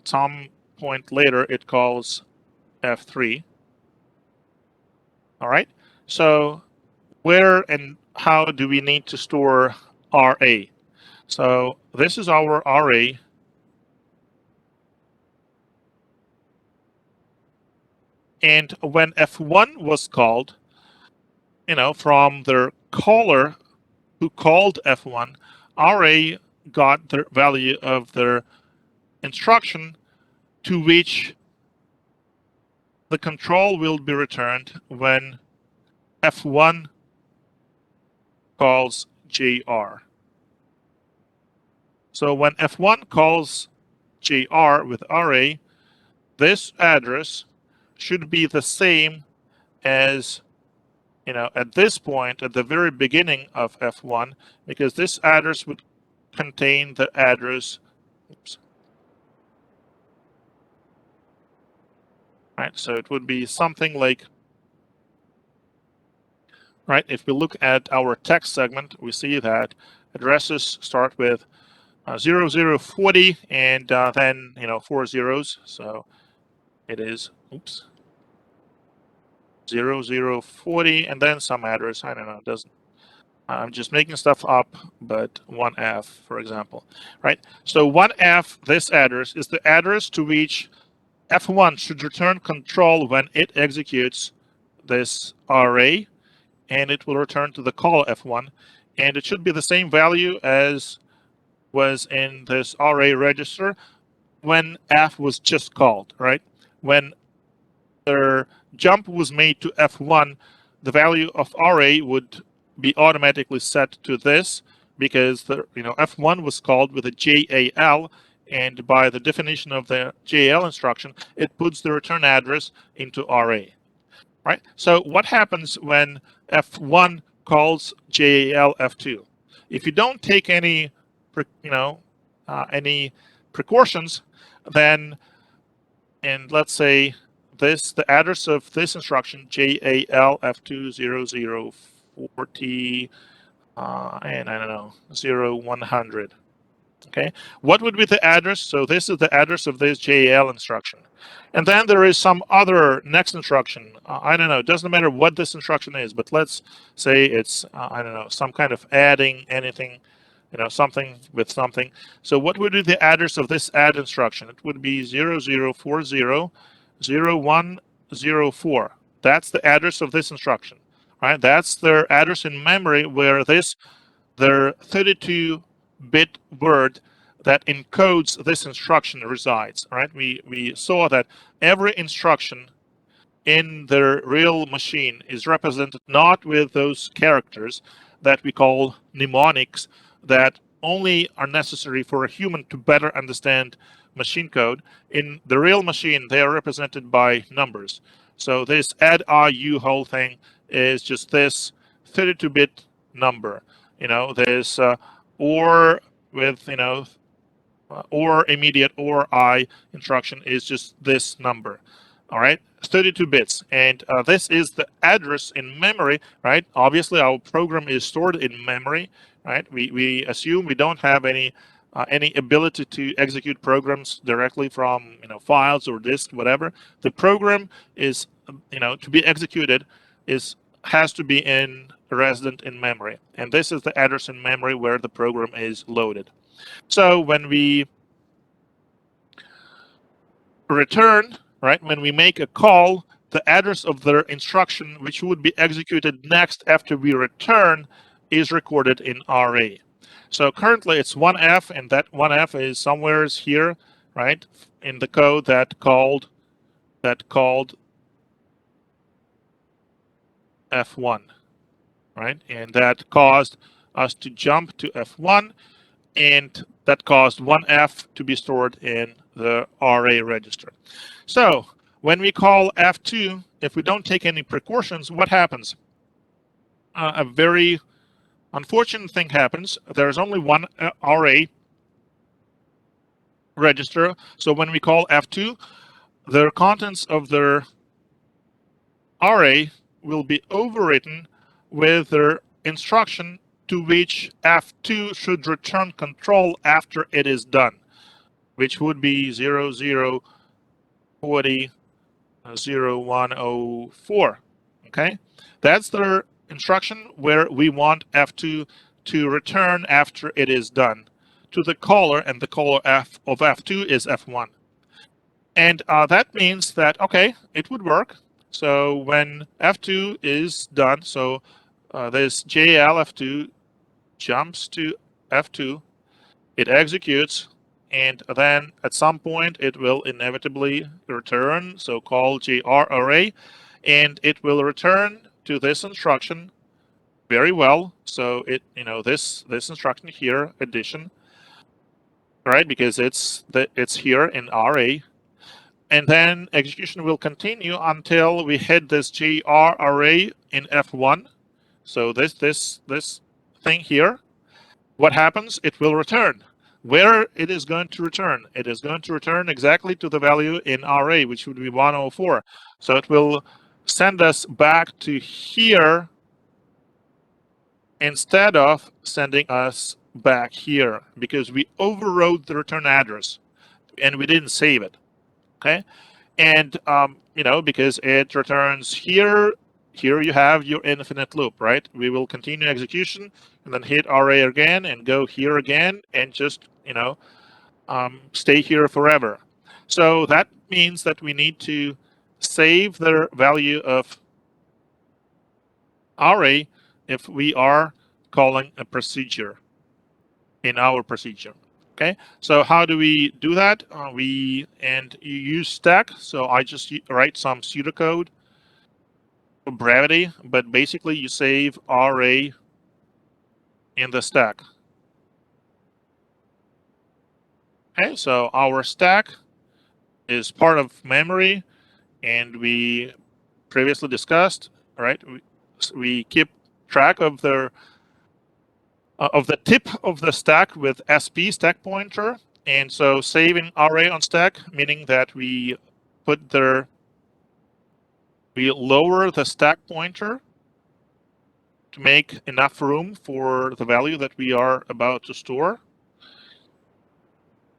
some point later, it calls F3. All right. So where and how do we need to store RA? So this is our RA. And when F1 was called, from the caller who called F1, RA got the value of their instruction to which the control will be returned when F1 calls JR. So when F1 calls JR with RA, this address should be the same as at this point, at the very beginning of F1, because this address would contain the address. Oops. Right, so it would be something like, right, if we look at our text segment, we see that addresses start with 0040 and then 4 zeros. So it is, oops, 0040 and then some address. I don't know, it doesn't. I'm just making stuff up, but 1F, for example, right? So 1F, this address, is the address to which F1 should return control when it executes this array, and it will return to the call F1, and it should be the same value as was in this array register when F was just called, right? When the jump was made to F1, the value of RA would be automatically set to this because the F1 was called with a JAL, and by the definition of the JAL instruction, it puts the return address into RA. Right? So what happens when F1 calls JAL F2? If you don't take any any precautions, then, and let's say the address of this instruction, JAL F20040, and I don't know, 0100. Okay, what would be the address? So this is the address of this JAL instruction. And then there is some other next instruction. I don't know, it doesn't matter what this instruction is, but let's say it's, I don't know, some kind of adding anything, something with something. So what would be the address of this add instruction? It would be 00400104. That's the address of this instruction, right? That's their address in memory where their 32-bit word that encodes this instruction resides, right? We saw that every instruction in the real machine is represented not with those characters that we call mnemonics that only are necessary for a human to better understand machine code. In the real machine, they are represented by numbers. So this add RU whole thing is just this 32-bit number. There's or with or immediate or I instruction is just this number. All right, 32 bits, and this is the address in memory, right? Obviously, our program is stored in memory, right? We assume we don't have any ability to execute programs directly from files or disk, whatever. The program is to be executed has to be resident in memory, and this is the address in memory where the program is loaded. So when we return, right, when we make a call, the address of the instruction which would be executed next after we return is recorded in RA. So currently it's 1F, and that 1F is somewhere here, right, in the code that called F1, right, and that caused us to jump to F1, and that caused 1F to be stored in the RA register. So when we call F2, if we don't take any precautions, what happens? A very unfortunate thing happens. There's only one RA register. So when we call F2, the contents of the RA will be overwritten with the instruction to which F2 should return control after it is done, which would be 0040. 40.0104. Okay, that's the instruction where we want F2 to return after it is done to the caller, and the caller of F2 is F1. And that means that, okay, it would work. So when F2 is done, so this JL F2 jumps to F2, it executes, and then at some point it will inevitably return, so call JR array, and it will return to this instruction very well. So it, this instruction here, addition, right? Because it's here in RA. And then execution will continue until we hit this JR array in F1. So this thing here, what happens? It will return. Where it is going to return? It is going to return exactly to the value in RA, which would be 104. So it will send us back to here instead of sending us back here, because we overrode the return address and we didn't save it. Okay. And because it returns here you have your infinite loop, right? We will continue execution and then hit RA again and go here again and just stay here forever. So that means that we need to save the value of RA if we are calling a procedure in our procedure. Okay, so how do we do that? You use stack. So I just write some pseudocode for brevity, but basically you save RA in the stack. Okay, so our stack is part of memory, and we previously discussed, right? We keep track of the tip of the stack with SP, stack pointer. And so saving RA on stack, meaning that we lower the stack pointer to make enough room for the value that we are about to store.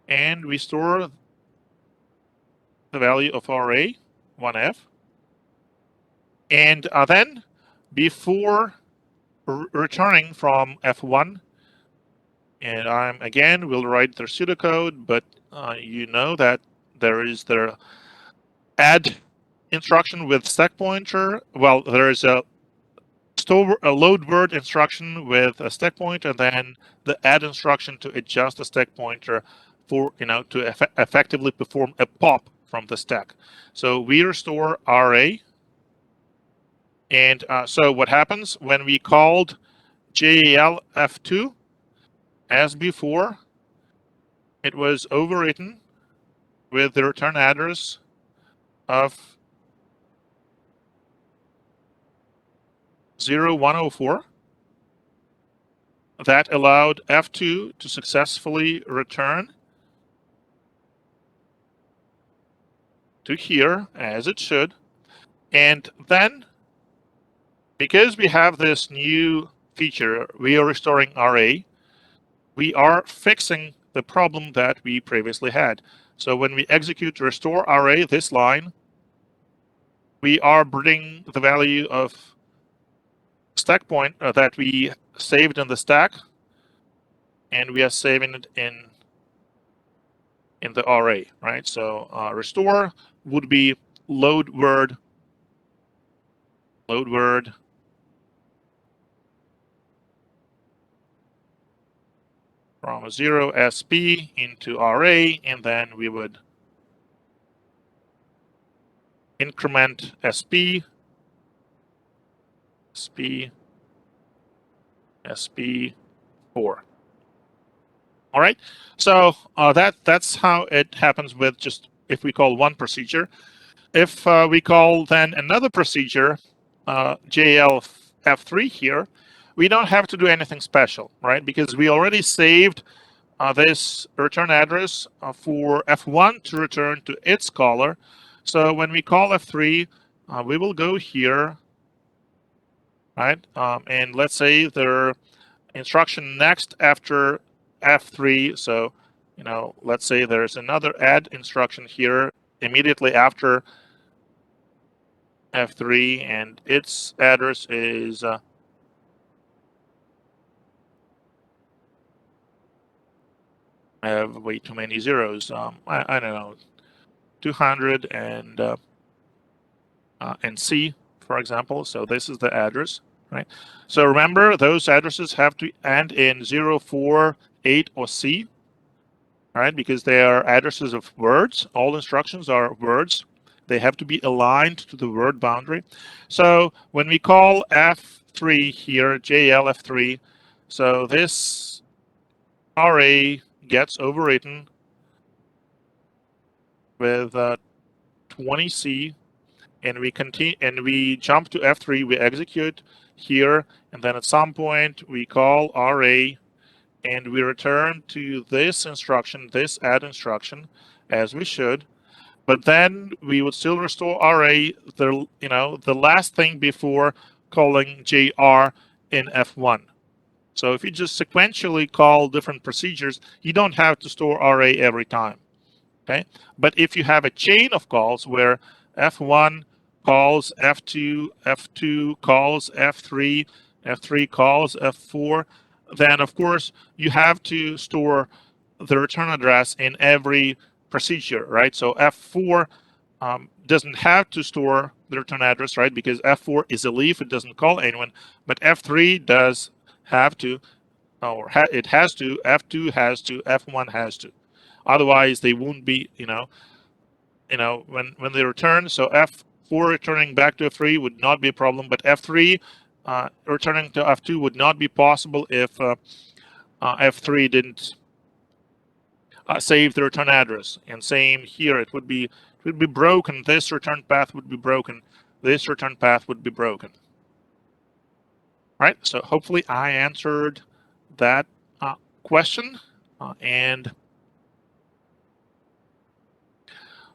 And we store the value of RA, 1F. And then before returning from F1, and again, we'll write the pseudocode, but you know that there is the add instruction with stack pointer. Well, there is a load word instruction with a stack pointer, and then the add instruction to adjust the stack pointer for to effectively perform a pop from the stack. So we restore RA, and so what happens when we called JAL F2 as before? It was overwritten with the return address of 0104. That allowed F2 to successfully return to here as it should. And then, because we have this new feature, we are restoring RA, we are fixing the problem that we previously had. So when we execute restore RA, this line, we are bringing the value of stack point that we saved in the stack, and we are saving it in the RA, right? So restore would be load word from 0 SP into RA, and then we would increment SP 4. All right, so that's how it happens with just if we call one procedure. If we call then another procedure, JL F3 here, we don't have to do anything special, right? Because we already saved this return address for F1 to return to its caller. So when we call F3, we will go here, right? And let's say the instruction next after F3. So, let's say there's another add instruction here immediately after F3, and its address is I have way too many zeros. I don't know, 200 and C, for example. So this is the address, right? So remember, those addresses have to end in 0, 4, 8, or C, right? Because they are addresses of words. All instructions are words. They have to be aligned to the word boundary. So when we call F3 here, JLF3, so this array gets overwritten with 20C, and we continue and we jump to F3, we execute here, and then at some point we call RA and we return to this instruction, this add instruction, as we should. But then we would still restore RA, the last thing before calling JR in F1. So if you just sequentially call different procedures, you don't have to store RA every time. Okay, but if you have a chain of calls where F1 calls F2, F2 calls F3, F3 calls F4, then of course you have to store the return address in every procedure, right? So F4 doesn't have to store the return address, right? Because F4 is a leaf, it doesn't call anyone, but F3 does have to, or it has to, F2 has to, F1 has to. Otherwise, they won't be, when they return. So F4 returning back to F3 would not be a problem, but F3 returning to F2 would not be possible if F3 didn't save the return address. And same here, it would be broken. This return path would be broken. This return path would be broken. Right. So hopefully I answered that question, and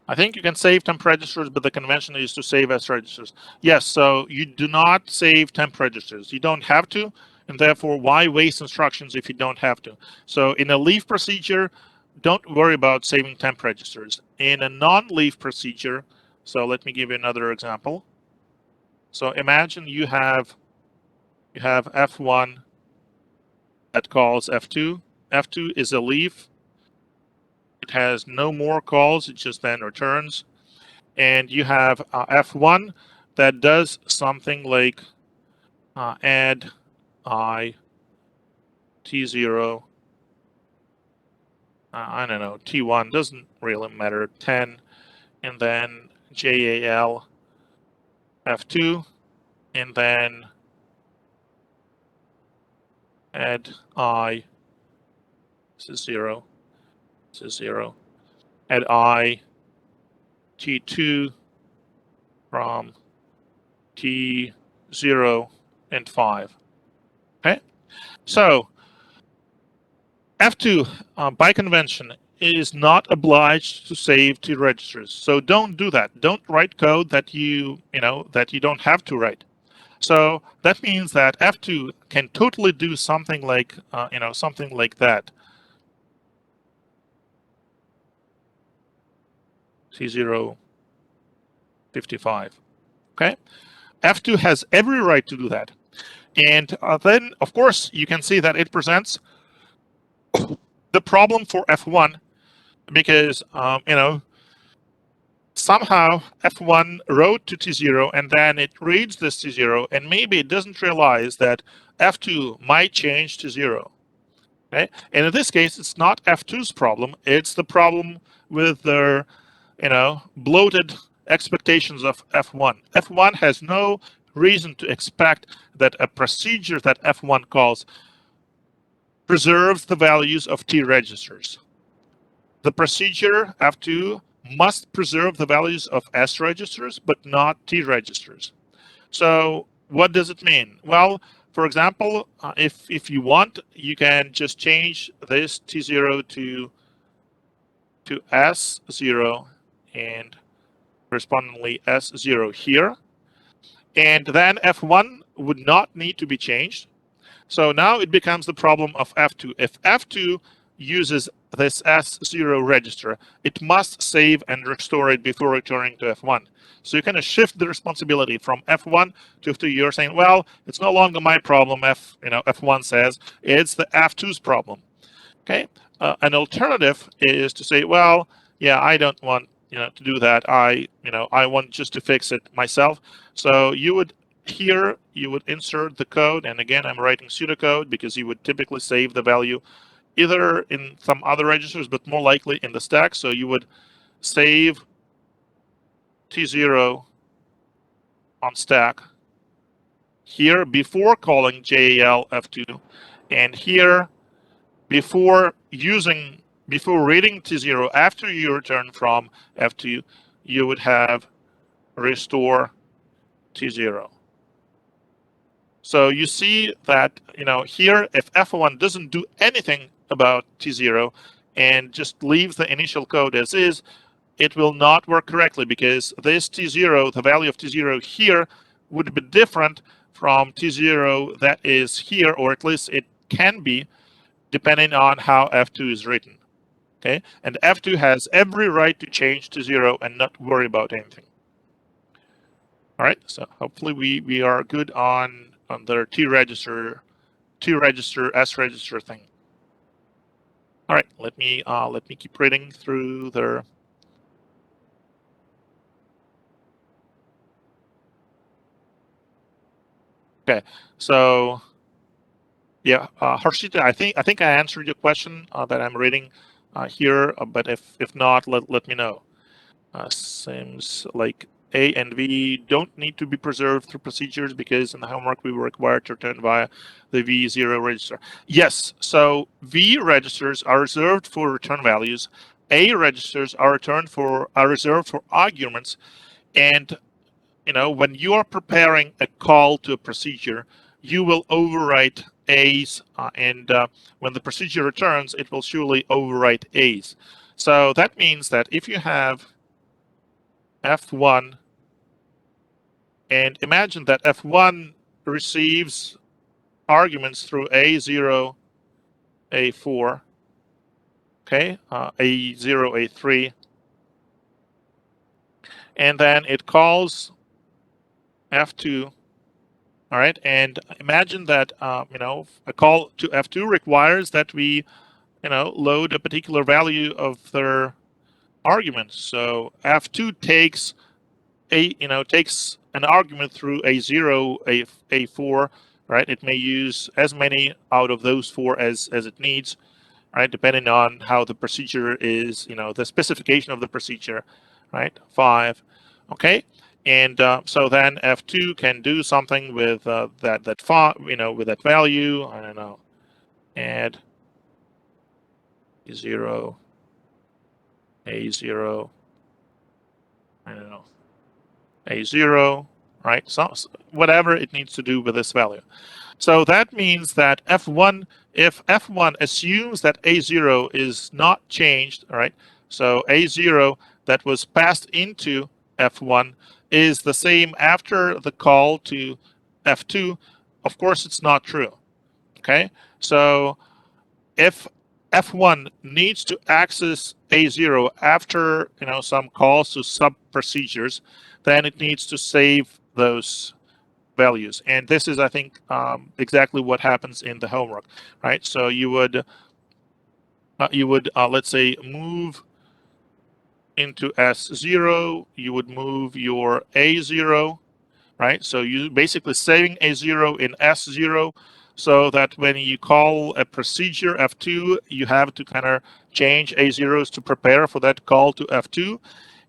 I think you can save temp registers, but the convention is to save as registers. Yes, so you do not save temp registers. You don't have to, and therefore, why waste instructions if you don't have to? So in a leaf procedure, don't worry about saving temp registers. In a non-leaf procedure, so let me give you another example. So imagine you have F1 that calls F2. F2 is a leaf. It has no more calls, it just then returns. And you have F1 that does something like add I T0, I don't know, T1, doesn't really matter, 10, and then JAL F2, and then add I, this is 0, this is 0, add I T2 from T0 and 5. Okay, so F2, by convention, is not obliged to save to registers. So don't do that. Don't write code that you don't have to write. So that means that F2 can totally do something like something like that. C0 55. Okay, F2 has every right to do that, and then of course you can see that it presents the problem for F1 because somehow F1 wrote to T0 and then it reads this T0 and maybe it doesn't realize that F2 might change to 0. Okay? And in this case, it's not F2's problem, it's the problem with their bloated expectations of F1. F1 has no reason to expect that a procedure that F1 calls preserves the values of T registers. The procedure F2 must preserve the values of S registers, but not T registers. So what does it mean? Well, for example, if you want, you can just change this T0 to S0 and correspondingly S0 here. And then F1 would not need to be changed. So now it becomes the problem of F2. If F2 uses this S0 register, it must save and restore it before returning to F1. So you kind of shift the responsibility from F1 to F2. You're saying, well, it's no longer my problem. F1 says it's the F2's problem. Okay. An alternative is to say, well, yeah, I don't want to do that. I want just to fix it myself. So you would insert the code, and again, I'm writing pseudocode because you would typically save the value either in some other registers, but more likely in the stack. So you would save T0 on stack here before calling JAL F2, and here before reading T0 after you return from F2, you would have restore T0. So you see that here, if F1 doesn't do anything about T0 and just leaves the initial code as is, it will not work correctly because this T0, the value of T0 here, would be different from T0 that is here, or at least it can be, depending on how F2 is written. Okay, and F2 has every right to change to 0 and not worry about anything. All right, so hopefully we are good on the T register, S register thing. All right, let me keep reading through the. Okay, so yeah, Harshita, I think I answered your question that I'm reading here, but if not, let me know. Seems like A and V don't need to be preserved through procedures because in the homework we were required to return via the V0 register. Yes, so V registers are reserved for return values. A registers are reserved for arguments, and when you are preparing a call to a procedure, you will overwrite A's, and when the procedure returns, it will surely overwrite A's. So that means that if you have F1, and imagine that F1 receives arguments through A0, A4, okay, A0, A3, and then it calls F2. All right, and imagine that a call to F2 requires that we load a particular value of their argument. So F2 takes takes an argument through A0, A4, right? It may use as many out of those 4 as it needs, right? Depending on how the procedure is, the specification of the procedure, right? 5, okay. And so then F2 can do something with that font, with that value. I don't know, add A0, A0, I don't know, A0, right? So whatever it needs to do with this value. So that means that F1, if F1 assumes that A0 is not changed, all right? So A0 that was passed into F1 is the same after the call to F2. Of course, it's not true, okay? So if F1 needs to access A0 after some calls to sub procedures, then it needs to save those values. And this is, I think, exactly what happens in the homework, right? So you would let's say move into S0. You would move your A0, right? So you basically saving A0 in S0 so that when you call a procedure F2, you have to kind of change A0s to prepare for that call to F2.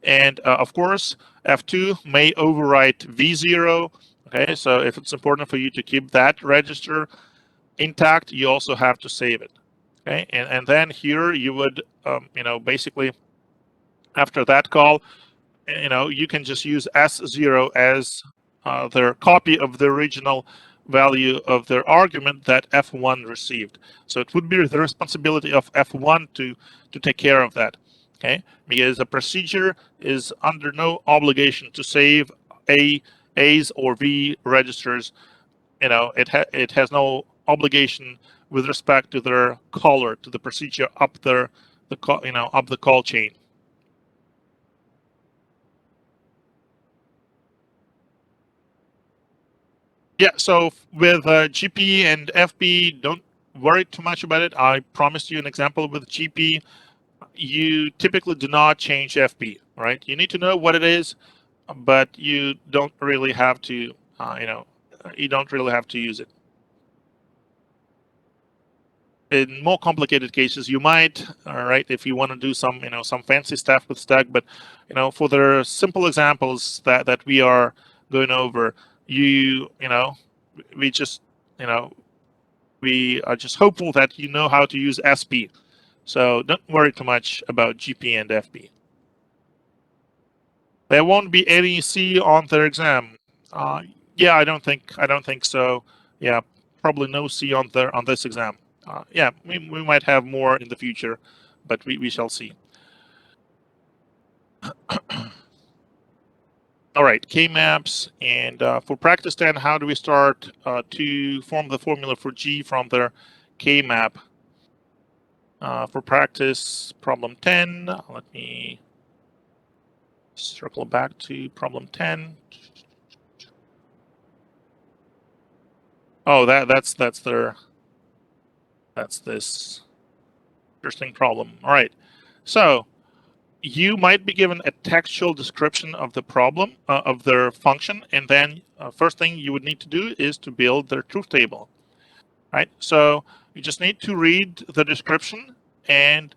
And of course, F2 may overwrite V0. Okay, so if it's important for you to keep that register intact, you also have to save it. Okay, and then here you would, basically after that call, you can just use S0 as their copy of the original value of their argument that F1 received. So it would be the responsibility of F1 to take care of that. Okay, because a procedure is under no obligation to save A's or V registers. It has no obligation with respect to their caller, to the procedure up there the call, up the call chain. Yeah, so with GP and FP, don't worry too much about it. I promised you an example with GP. You typically do not change FP, right? You need to know what it is, but you don't really have to, you don't really have to use it. In more complicated cases, you might, all right, if you want to do some, some fancy stuff with stack. But, for the simple examples that we are going over, we just, we are just hopeful that you know how to use SP. So don't worry too much about GP and FP. There won't be any C on their exam. Yeah, I don't think so. Yeah, probably no C on this exam. Yeah, we might have more in the future, but we shall see. All right, K-maps, and for practice 10, how do we start to form the formula for G from their K-map? For practice problem 10, let me circle back to problem 10. Oh, that's this interesting problem. All right, so you might be given a textual description of the problem of their function, and then first thing you would need to do is to build their truth table, right? So you just need to read the description and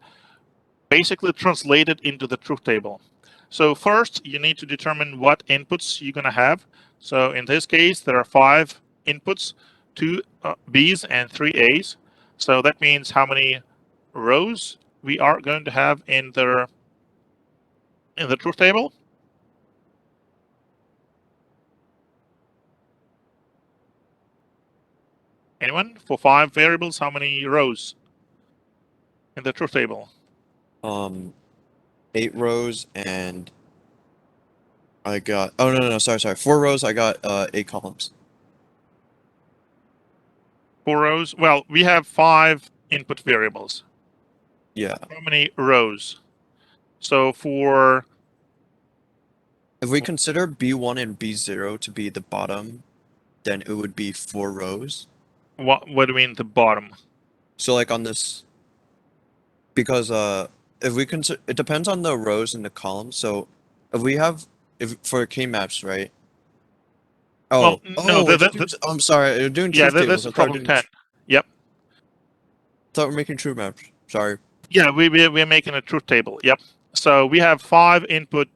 basically translate it into the truth table. So first, you need to determine what inputs you're going to have. So in this case, there are 5 inputs, 2 B's and 3 A's. So that means how many rows we are going to have in the truth table. Anyone? For 5 variables, how many rows in the truth table? 8 rows, and I got, oh no, sorry, 4 rows. I got 8 columns. 4 rows. Well, we have 5 input variables. Yeah. How many rows? So for, If we consider B1 and B0 to be the bottom, then it would be 4 rows. what do you mean the bottom? So like on this, because if we consider, it depends on the rows and the columns. So if we have, if for K maps, right? Well, no, We're doing, I'm sorry, we're doing yeah, truth tables. this is problem 10. Yep. Thought we're making true maps. Sorry. Yeah, we're making a truth table. Yep. So we have 5 input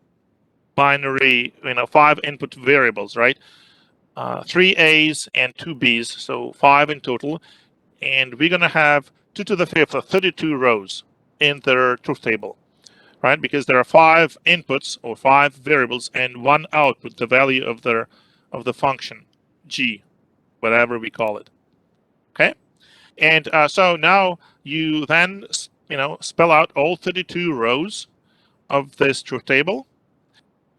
binary, 5 input variables, right? 3 A's and 2 B's, so 5 in total. And we're going to have 2 to the 5th, or 32 rows in their truth table, right? Because there are 5 inputs or 5 variables and 1 output, the value of the function G, whatever we call it. Okay. And so now you then, spell out all 32 rows of this truth table.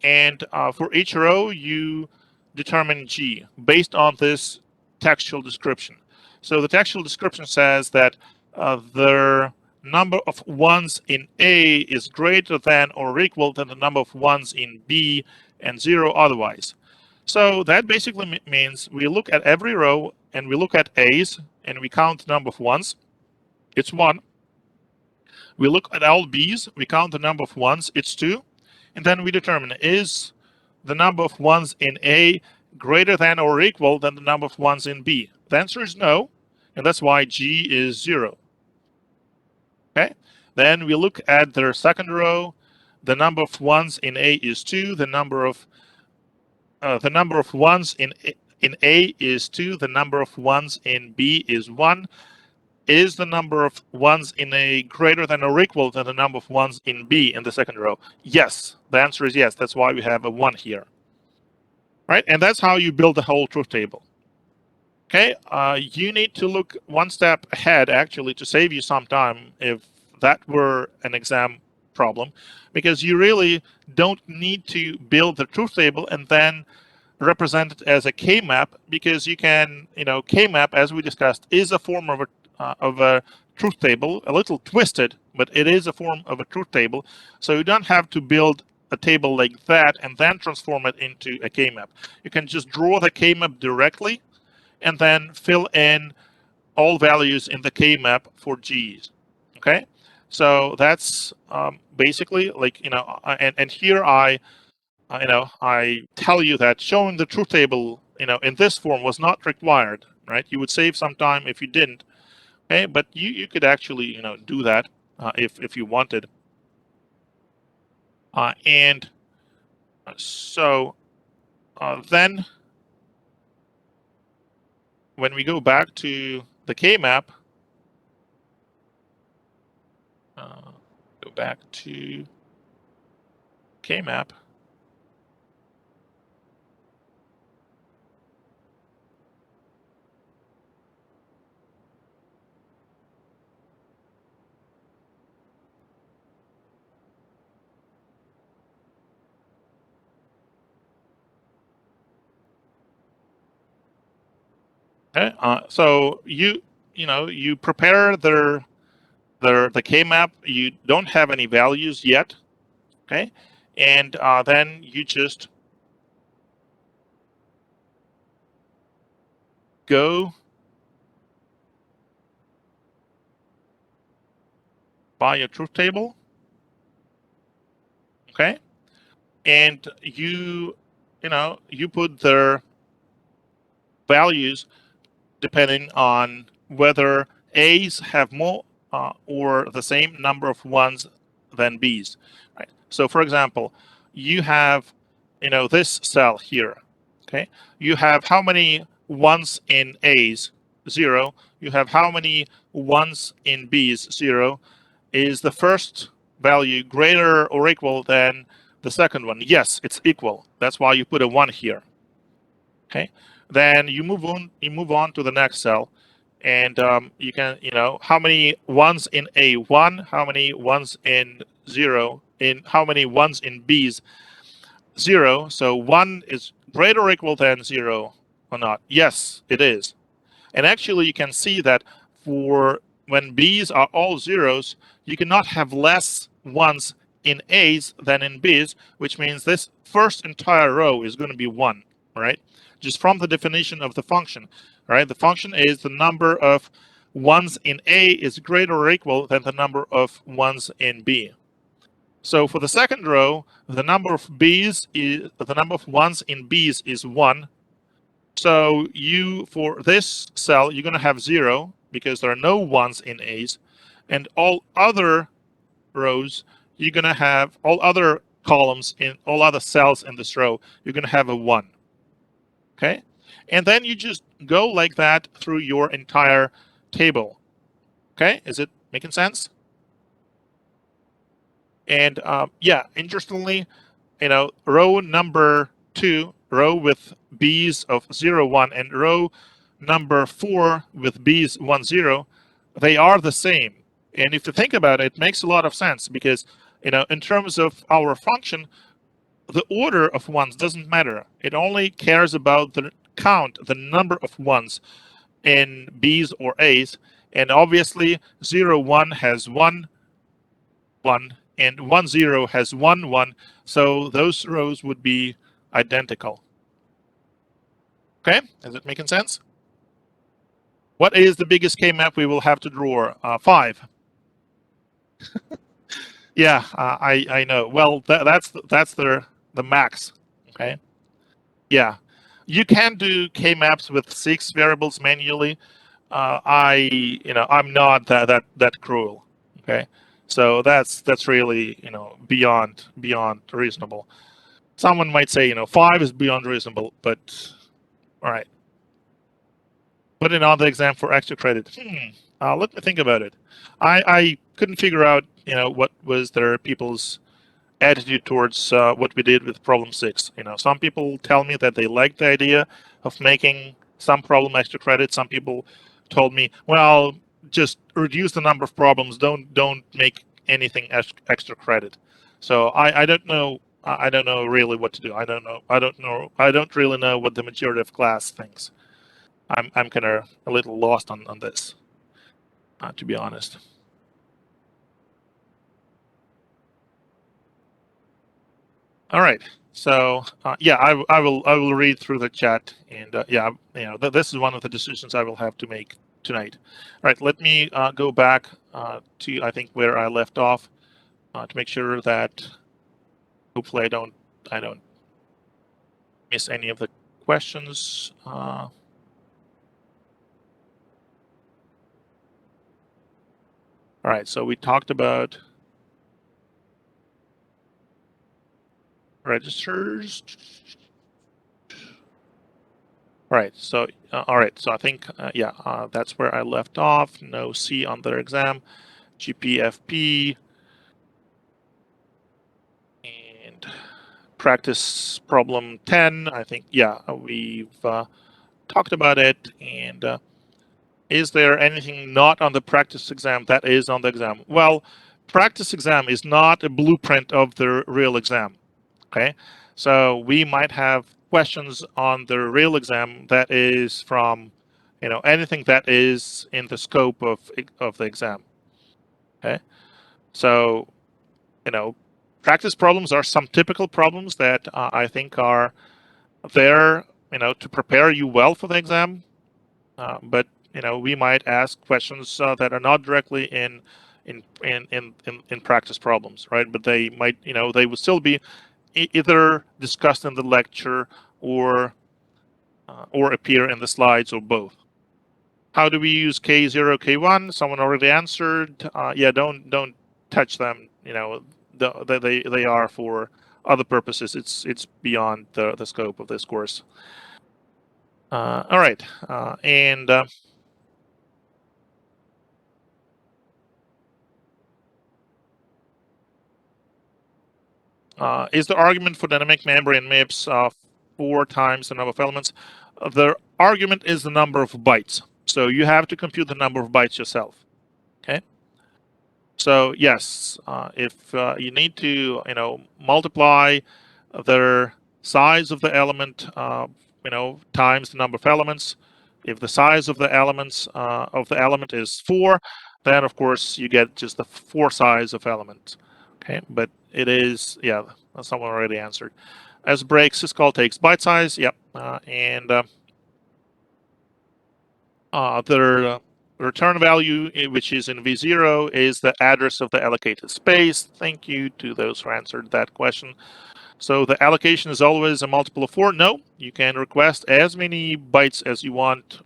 And for each row, you determine G based on this textual description. So the textual description says that the number of ones in A is greater than or equal than the number of ones in B and 0 otherwise. So that basically means we look at every row and we look at A's and we count the number of ones. It's 1. We look at all B's, we count the number of ones, it's 2. And then we determine, is the number of ones in A greater than or equal than the number of ones in B? The answer is no, and that's why G is 0. Okay. Then we look at their second row. The number of ones in A is 2. The number of ones in A is 2. The number of ones in B is 1. Is the number of ones in A greater than or equal than the number of ones in B in the second row? Yes. The answer is yes. That's why we have a 1 here. Right? And that's how you build the whole truth table. Okay. You need to look one step ahead, actually, to save you some time if that were an exam problem, because you really don't need to build the truth table and then represent it as a K-map, because you can, K-map, as we discussed, is a form of of a truth table, a little twisted, but it is a form of a truth table. So you don't have to build a table like that and then transform it into a K-map. You can just draw the K-map directly and then fill in all values in the K-map for G's. Okay, so that's basically like, and here I tell you that showing the truth table, in this form was not required, right? You would save some time if you didn't. Okay, but you could actually, do that if you wanted. And so then when we go back to the K-map, go back to K-map. Okay, so you prepare the K-map. You don't have any values yet, okay, and then you just go by your truth table, okay, and you put their values depending on whether A's have more or the same number of ones than B's. Right. So, for example, you have, this cell here. Okay. You have how many ones in A's? 0. You have how many ones in B's? 0. Is the first value greater or equal than the second one? Yes, it's equal. That's why you put a 1 here. Okay, then you move on. You move on to the next cell, and you can, how many ones in A1, how many ones in 0, in how many ones in B's? 0. So 1 is greater or equal than 0 or not? Yes, it is. And actually, you can see that for when B's are all zeros, you cannot have less ones in A's than in B's, which means this first entire row is going to be 1, right? Just from the definition of the function, right? The function is the number of ones in A is greater or equal than the number of ones in B. So for the second row, the number of ones in B's is 1. So for this cell, you're going to have 0 because there are no ones in A's, and all other rows, you're going to have all other columns in all other cells in this row, you're going to have a 1. Okay, and then you just go like that through your entire table. Okay, is it making sense? And yeah, interestingly, row number 2, row with B's of 0, 1, and row number 4 with B's 1, 0, they are the same. And if you think about it, it makes a lot of sense because, in terms of our function, the order of ones doesn't matter. It only cares about the count, the number of ones in B's or A's. And obviously, 0, 1 has 1, 1, and 1, 0 has 1, 1. So those rows would be identical. Okay, is it making sense? What is the biggest K-map we will have to draw? 5. Yeah, I know. Well, that's the max. Okay. Yeah, you can do K-maps with 6 variables manually. I'm not that cruel. Okay, so that's really beyond reasonable. Someone might say 5 is beyond reasonable, but all right. Put it on the exam for extra credit. Let me think about it. I couldn't figure out what was their people's attitude towards what we did with problem 6. Some people tell me that they like the idea of making some problem extra credit. Some people told me, well, just reduce the number of problems. Don't make anything extra credit. So I don't know. I don't know really what to do. I don't know. I don't really know what the majority of class thinks. I'm kind of a little lost on this. to be honest. All right. So yeah, I will read through the chat, and yeah, this is one of the decisions I will have to make tonight. All right, let me go back to I think where I left off to make sure that hopefully I don't miss any of the questions. All right, so we talked about registers. All right, so I think yeah, that's where I left off. No C on their exam, GPFP, and practice problem 10. I think yeah, we've talked about it. And is there anything not on the practice exam that is on the exam? Well, practice exam is not a blueprint of the real exam. Okay, so we might have questions on the real exam that is from, anything that is in the scope of the exam. Okay, so practice problems are some typical problems that I think are there, to prepare you well for the exam. But we might ask questions that are not directly in practice problems, right? But they might, they would still be either discussed in the lecture or appear in the slides or both. How do we use K0, K1? Someone already answered. Yeah, don't touch them. They are for other purposes. It's beyond the scope of this course. All right, and is the argument for dynamic membrane MIPS 4 times the number of elements? The argument is the number of bytes. So you have to compute the number of bytes yourself. Okay. So yes, if you need to, multiply the size of the element, times the number of elements. If the size of the element is 4, then of course you get just the 4 size of element. Okay, but it is, yeah, someone already answered. As breaks, syscall takes byte size. Yep, and the return value, which is in V0, is the address of the allocated space. Thank you to those who answered that question. So the allocation is always a multiple of 4. No, you can request as many bytes as you want,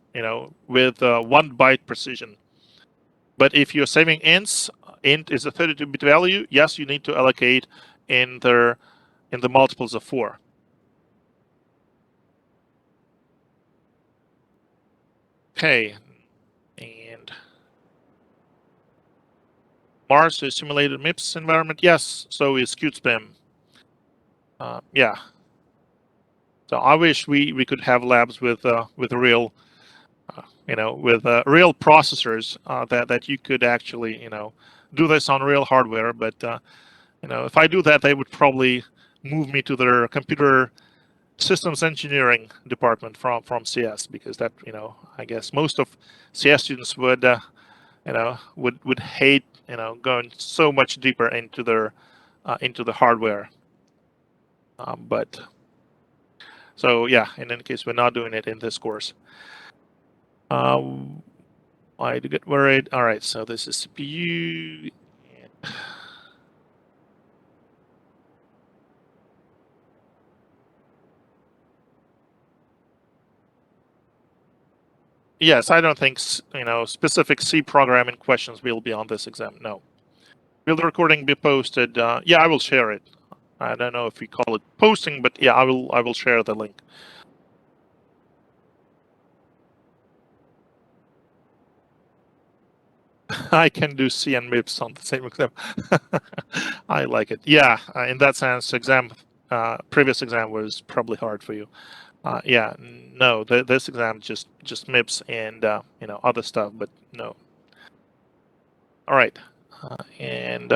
with 1 byte precision. But if you're saving ints, int is a 32-bit value. Yes, you need to allocate in the multiples of 4. Okay, and Mars is simulated MIPS environment. Yes, so is QtSpim. Yeah. So I wish we could have labs with real, with real processors that you could actually, do this on real hardware. But if I do that, they would probably move me to their computer systems engineering department from CS, because that, I guess most of CS students would would hate going so much deeper into the hardware. But so yeah, in any case, we're not doing it in this course. Why do you get worried? All right, so this is CPU. Yes, I don't think specific C programming questions will be on this exam. No. Will the recording be posted? Yeah, I will share it. I don't know if we call it posting, but yeah, I will share the link. I can do C and MIPS on the same exam. I like it. Yeah, in that sense, previous exam was probably hard for you. Yeah, no, this exam just MIPS and other stuff, but no. All right, and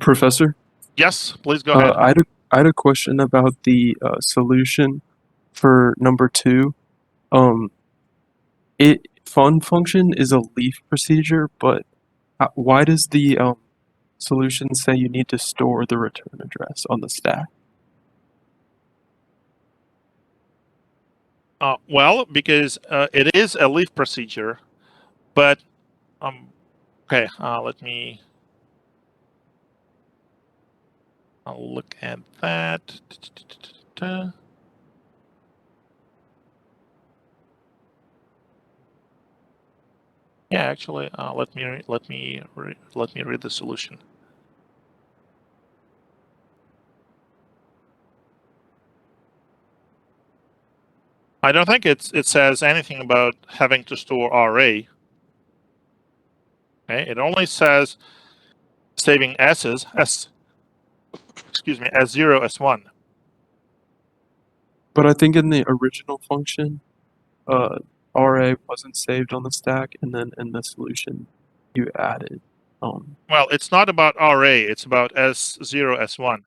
Professor, yes, please go ahead. I had a question about the solution for number 2. It fun function is a leaf procedure, but why does the solution say you need to store the return address on the stack? Well, because it is a leaf procedure, but okay. Let me look at that. Yeah, actually, let me read the solution. I don't think it says anything about having to store RA. Okay, it only says saving S's excuse me, S0, S1. But I think in the original function, RA wasn't saved on the stack, and then in the solution, you added. Well, it's not about RA, it's about S0, S1.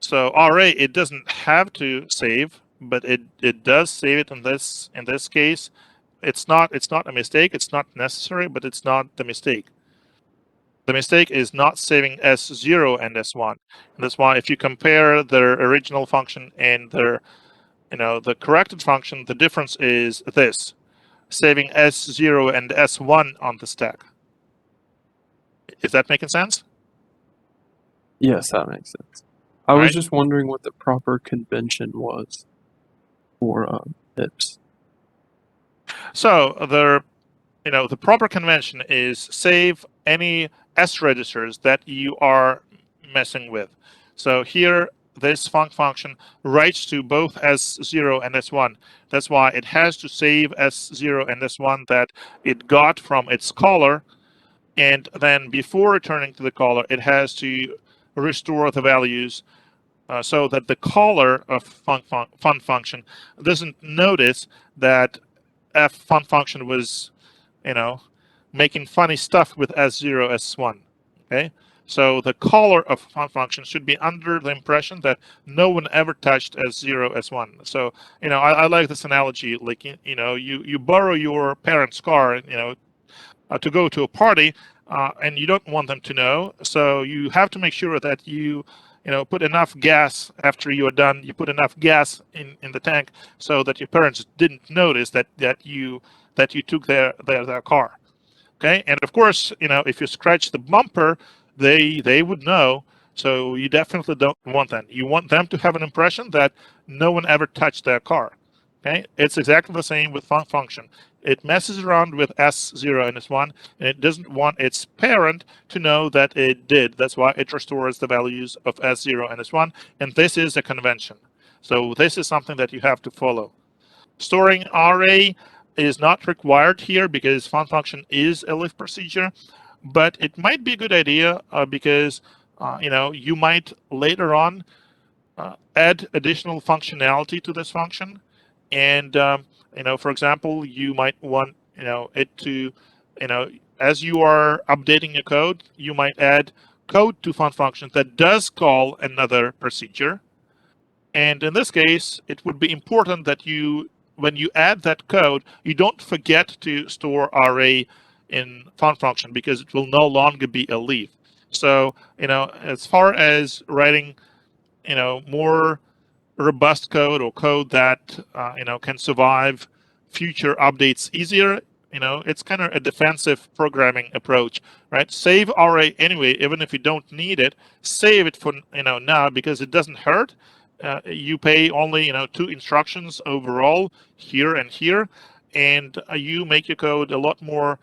So RA, it doesn't have to save, but it does save it in this case. It's not a mistake, it's not necessary, but it's not the mistake. The mistake is not saving S0 and S1. And that's why if you compare their original function and their the corrected function, the difference is this: saving S0 and S1 on the stack. Is that making sense? Yes, that makes sense. I All was right. just wondering what the proper convention was for IPs. So the proper convention is save any S registers that you are messing with. So here, this function writes to both S0 and S1. That's why it has to save S0 and S1 that it got from its caller, and then before returning to the caller, it has to restore the values so that the caller of fun function doesn't notice that f fun function was making funny stuff with S0, S1. Okay, so the caller of fun function should be under the impression that no one ever touched S0, S1. So I like this analogy. Like you borrow your parents' car, to go to a party, and you don't want them to know. So you have to make sure that you put enough gas after you are done. You put enough gas in the tank so that your parents didn't notice that you took their car. Okay, and of course, if you scratch the bumper, they would know. So you definitely don't want that. You want them to have an impression that no one ever touched their car. Okay, it's exactly the same with function. It messes around with S0 and S1, and it doesn't want its parent to know that it did. That's why it restores the values of S0 and S1, and this is a convention. So this is something that you have to follow. Storing RA is not required here because function is a lift procedure, but it might be a good idea because you might later on add additional functionality to this function, and for example, you might want it to as you are updating your code, you might add code to function that does call another procedure. And in this case, it would be important that when you add that code, you don't forget to store RA in function because it will no longer be a leaf. So, as far as writing, more robust code or code that can survive future updates easier, it's kind of a defensive programming approach, right? Save RA anyway, even if you don't need it. Save it for now because it doesn't hurt. You pay only 2 instructions overall, here and here, and you make your code a lot more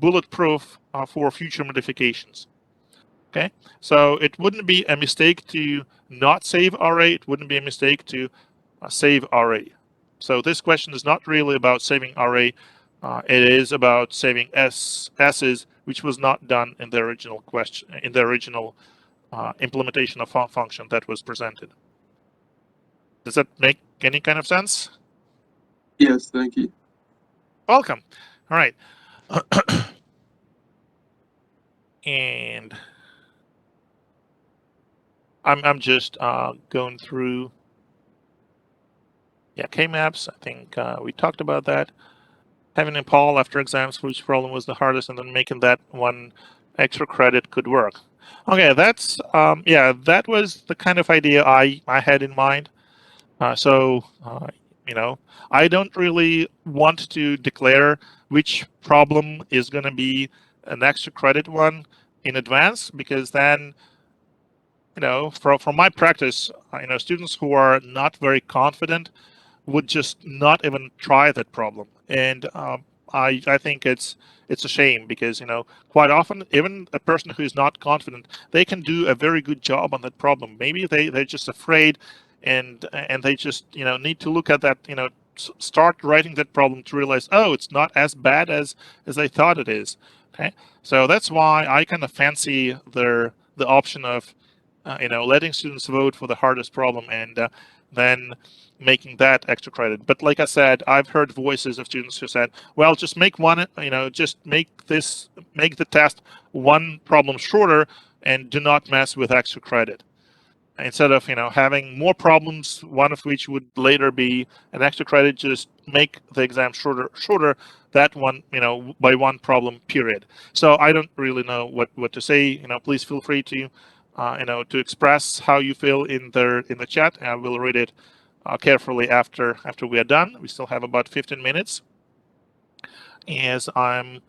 bulletproof for future modifications. Okay, so it wouldn't be a mistake to not save RA. It wouldn't be a mistake to save RA. So this question is not really about saving RA. It is about saving S's, which was not done in the original question, in the original implementation of function that was presented. Does that make any kind of sense? Yes, thank you. Welcome. All right. And I'm just going through. Yeah, K-maps. I think we talked about that. having a poll after exams for which problem was the hardest, and then making that one extra credit could work. Okay, that's yeah, that was the kind of idea I had in mind. So you know, I don't really want to declare which problem is going to be an extra credit one in advance, because then, you know, from my practice, you know, students who are not very confident would just not even try that problem. And I think it's a shame, because, you know, quite often even a person who is not confident, they can do a very good job on that problem. Maybe they're just afraid, and they just, you know, need to look at that, you know, start writing that problem to realize, oh, it's not as bad as I thought it is. Okay, so that's why I kind of fancy the option of you know, letting students vote for the hardest problem, and then making that extra credit. But like I said, I've heard voices of students who said, well, just make one, you know, just make the test one problem shorter, and do not mess with extra credit. Instead of, you know, having more problems, one of which would later be an extra credit, just make the exam shorter, that one, you know, by one problem, period. So I don't really know what to say. You know, please feel free to you know, to express how you feel in the chat, and I will read it carefully after we are done. We still have about 15 minutes as I'm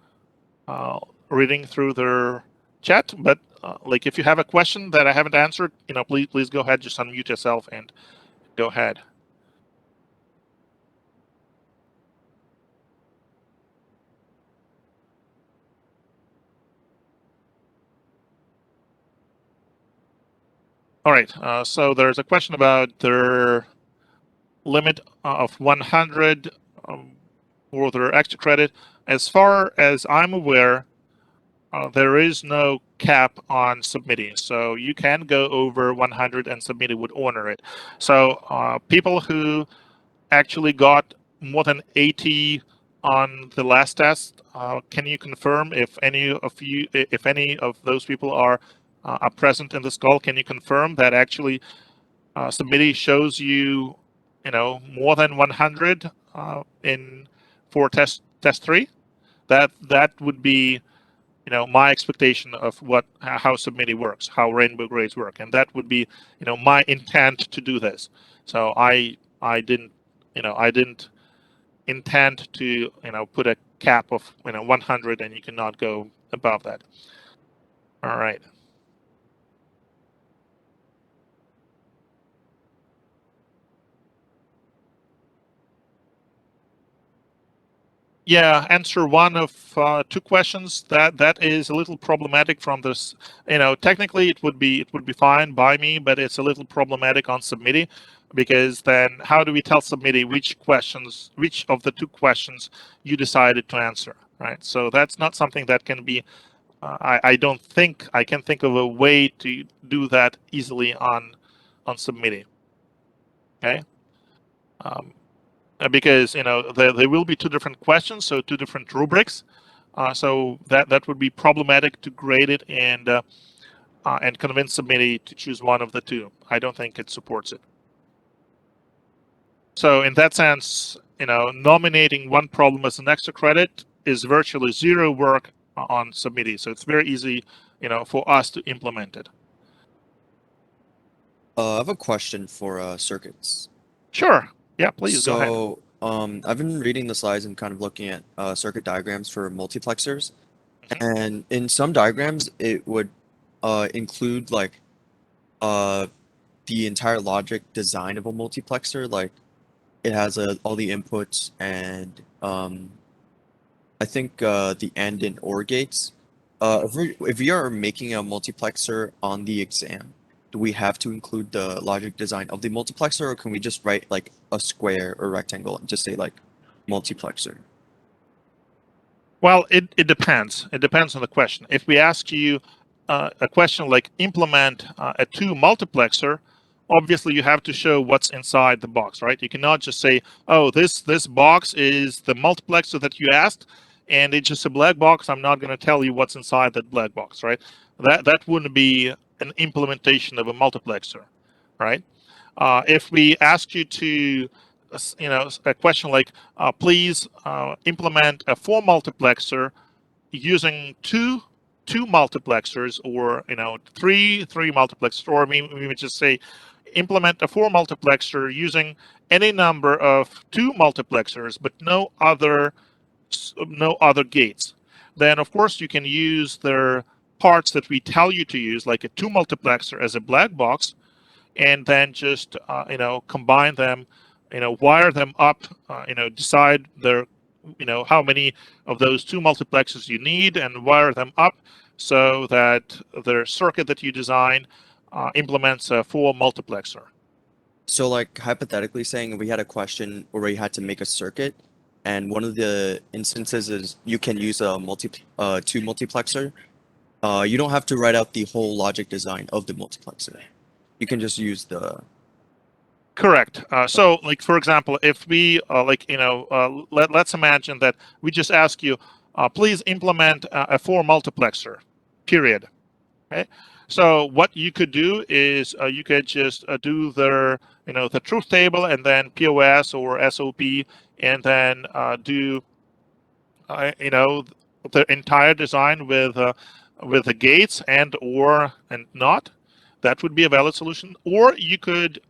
uh, reading through their chat. But like, if you have a question that I haven't answered, you know, please go ahead, just unmute yourself and go ahead. All right, so there's a question about their limit of 100 for their extra credit. As far as I'm aware, there is no cap on submitting, so you can go over 100 and submit it would honor it. So people who actually got more than 80 on the last test, can you confirm if any of those people are present in this call? Can you confirm that actually submittee shows you, you know, more than 100 in for test 3? That would be, you know, my expectation of how submittee works, how rainbow grades work, and that would be, you know, my intent to do this. So I didn't, you know, I didn't intend to, you know, put a cap of, you know, 100, and you cannot go above that. All right. Yeah, answer one of two questions. That is a little problematic from this. You know, technically it would be fine by me, but it's a little problematic on submittee, because then how do we tell submittee which of the two questions you decided to answer, right? So that's not something that can be. I don't think I can think of a way to do that easily on submittee. Okay. Um, because, you know, there will be two different questions, so two different rubrics. So that would be problematic to grade it and convince submittee to choose one of the two. I don't think it supports it. So in that sense, you know, nominating one problem as an extra credit is virtually zero work on submittee. So it's very easy, you know, for us to implement it. I have a question for circuits. Sure. Yeah, please go ahead. So, I've been reading the slides and kind of looking at circuit diagrams for multiplexers, and in some diagrams it would include like uh the entire logic design of a multiplexer, like it has all the inputs and I think the AND and OR gates. If we are making a multiplexer on the exam, do we have to include the logic design of the multiplexer, or can we just write like a square or rectangle and just say like multiplexer? Well, it depends. It depends on the question. If we ask you a question like implement a 2 multiplexer, obviously you have to show what's inside the box, right? You cannot just say, oh, this box is the multiplexer that you asked, and it's just a black box. I'm not going to tell you what's inside that black box, right? That wouldn't be an implementation of a multiplexer, right? If we ask you to a question like, please implement a 4-multiplexer using two multiplexers, or three multiplexers, or we would just say implement a 4-multiplexer using any number of 2 multiplexers, but no other gates. Then of course you can use their parts that we tell you to use, like a 2-multiplexer as a black box, and then just combine them, wire them up, decide their how many of those 2 multiplexers you need, and wire them up so that the circuit that you design implements a 4-multiplexer. So, like, hypothetically saying, we had a question where we had to make a circuit, and one of the instances is you can use a two multiplexer. You don't have to write out the whole logic design of the multiplexer. You can just use the. Correct. So, like, for example, if we let's imagine that we just ask you, please implement a 4-multiplexer, period. Okay. So what you could do is you could just do the truth table, and then POS or SOP, and then do the entire design with the gates and not. That would be a valid solution. Or you could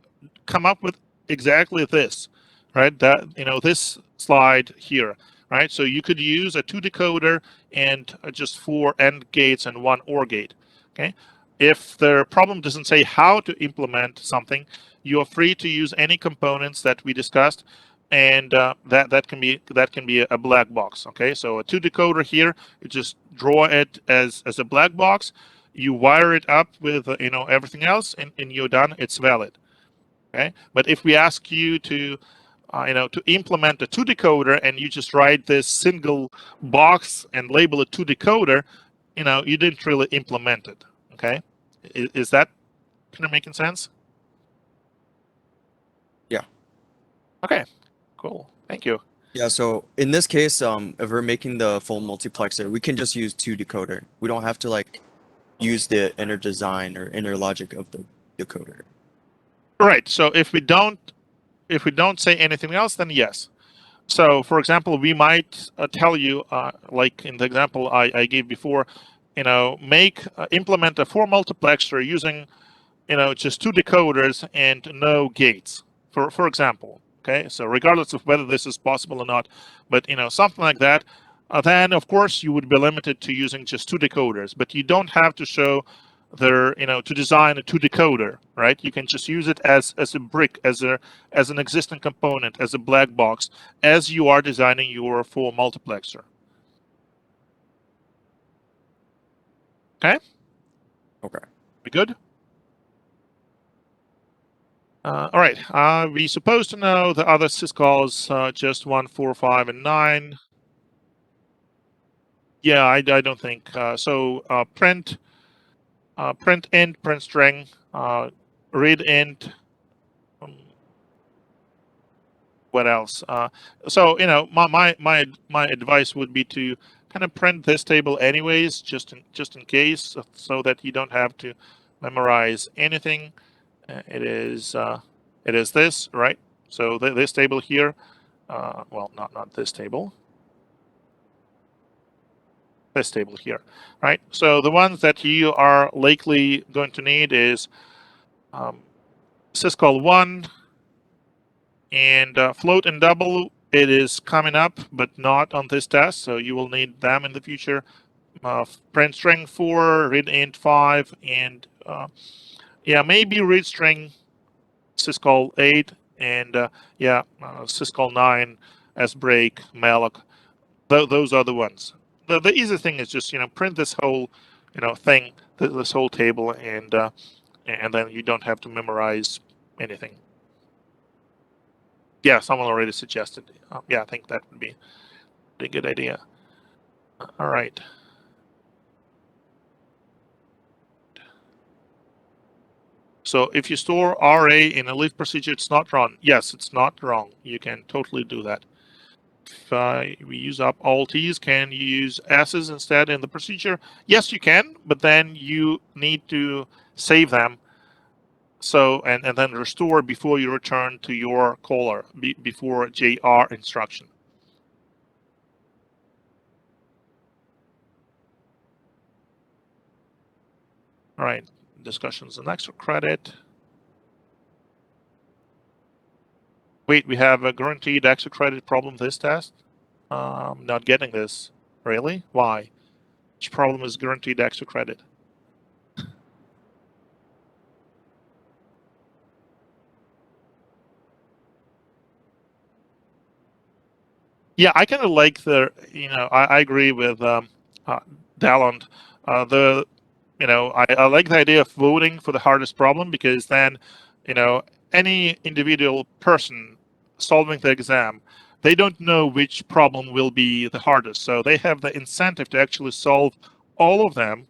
come up with exactly this, right? That this slide here, right? So you could use a 2 decoder and just 4 AND gates and 1 OR gate. Okay. If the problem doesn't say how to implement something, you are free to use any components that we discussed, and that can be a black box. Okay, so a 2 decoder here, you just draw it as a black box, you wire it up with everything else, and you're done. It's valid. Okay, but if we ask you to to implement a 2 decoder, and you just write this single box and label it 2 decoder, you didn't really implement it. Okay, is that kind of making sense? Yeah. Okay, cool. Thank you. Yeah, so in this case, if we're making the full multiplexer, we can just use 2 decoder. We don't have to like use the inner design or inner logic of the decoder. Right. So if we don't say anything else, then yes. So for example, we might tell you, like in the example I gave before, implement a 4-multiplexer using just 2 decoders and no gates, for example. Okay, so regardless of whether this is possible or not, but something like that, then of course you would be limited to using just 2 decoders. But you don't have to show their to design a 2 decoder, right? You can just use it as a brick, as an existing component, as a black box, as you are designing your 4-multiplexer. Okay. Okay. We good? All right. We supposed to know the other syscalls, just 1, 4, 5, and 9. Yeah, I don't think so. Print int, print string, read int. What else? So my advice would be to kind of print this table anyways, just in case, so that you don't have to memorize anything. It is this, right? So this table here, well, not this table. This table here, right? So the ones that you are likely going to need is syscall 1 and float and double. It is coming up, but not on this test, so you will need them in the future. Print string 4, read int 5, and yeah, maybe read string syscall 8, and syscall 9 as break malloc. Those are the ones. The easy thing is just print this whole thing, this whole table, and then you don't have to memorize anything. Yeah, someone already suggested. Yeah, I think that would be a good idea. All right. So if you store RA in a leaf procedure, it's not wrong. Yes, it's not wrong. You can totally do that. If we use up all T's, can you use S's instead in the procedure? Yes, you can, but then you need to save them So, and then restore before you return to your caller, before JR instruction. All right, discussions on extra credit. Wait, we have a guaranteed extra credit problem this test? Not getting this. Really? Why? Which problem is guaranteed extra credit? Yeah, I kind of like I agree with Dalland. The I like the idea of voting for the hardest problem, because then, you know, any individual person solving the exam, they don't know which problem will be the hardest. So they have the incentive to actually solve all of them,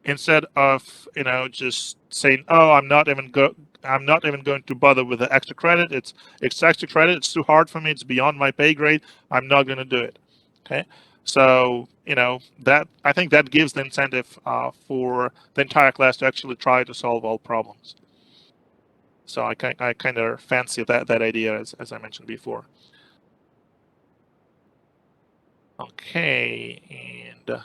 instead of just saying, oh, I'm not even going to bother with the extra credit. It's extra credit, it's too hard for me, it's beyond my pay grade, I'm not going to do it. Okay, so that, I think that gives the incentive for the entire class to actually try to solve all problems. So I kind of fancy that idea, as I mentioned before. Okay, and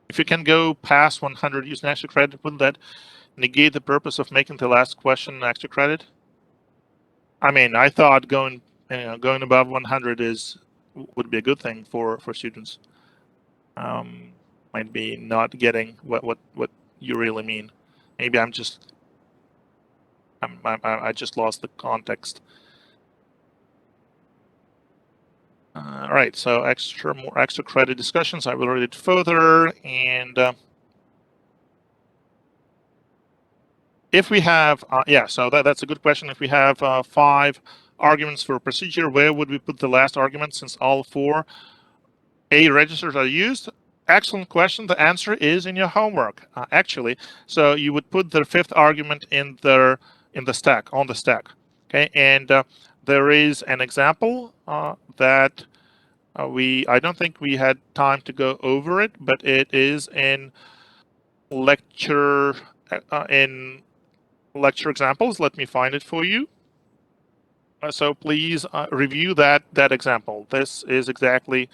if you can go past 100 using extra credit, wouldn't that negate the purpose of making the last question extra credit? I mean, I thought going above 100 would be a good thing for students. Might be not getting what you really mean. Maybe I just lost the context. All right, so more extra credit discussions. I will read it further, and if we have, so that's a good question. If we have 5 arguments for a procedure, where would we put the last argument, since all 4 A registers are used? Excellent question. The answer is in your homework, actually. So you would put the 5th argument in the stack, on the stack. Okay, and there is an example that I don't think we had time to go over it, but it is in lecture examples. Let me find it for you. So please review that example. This is exactly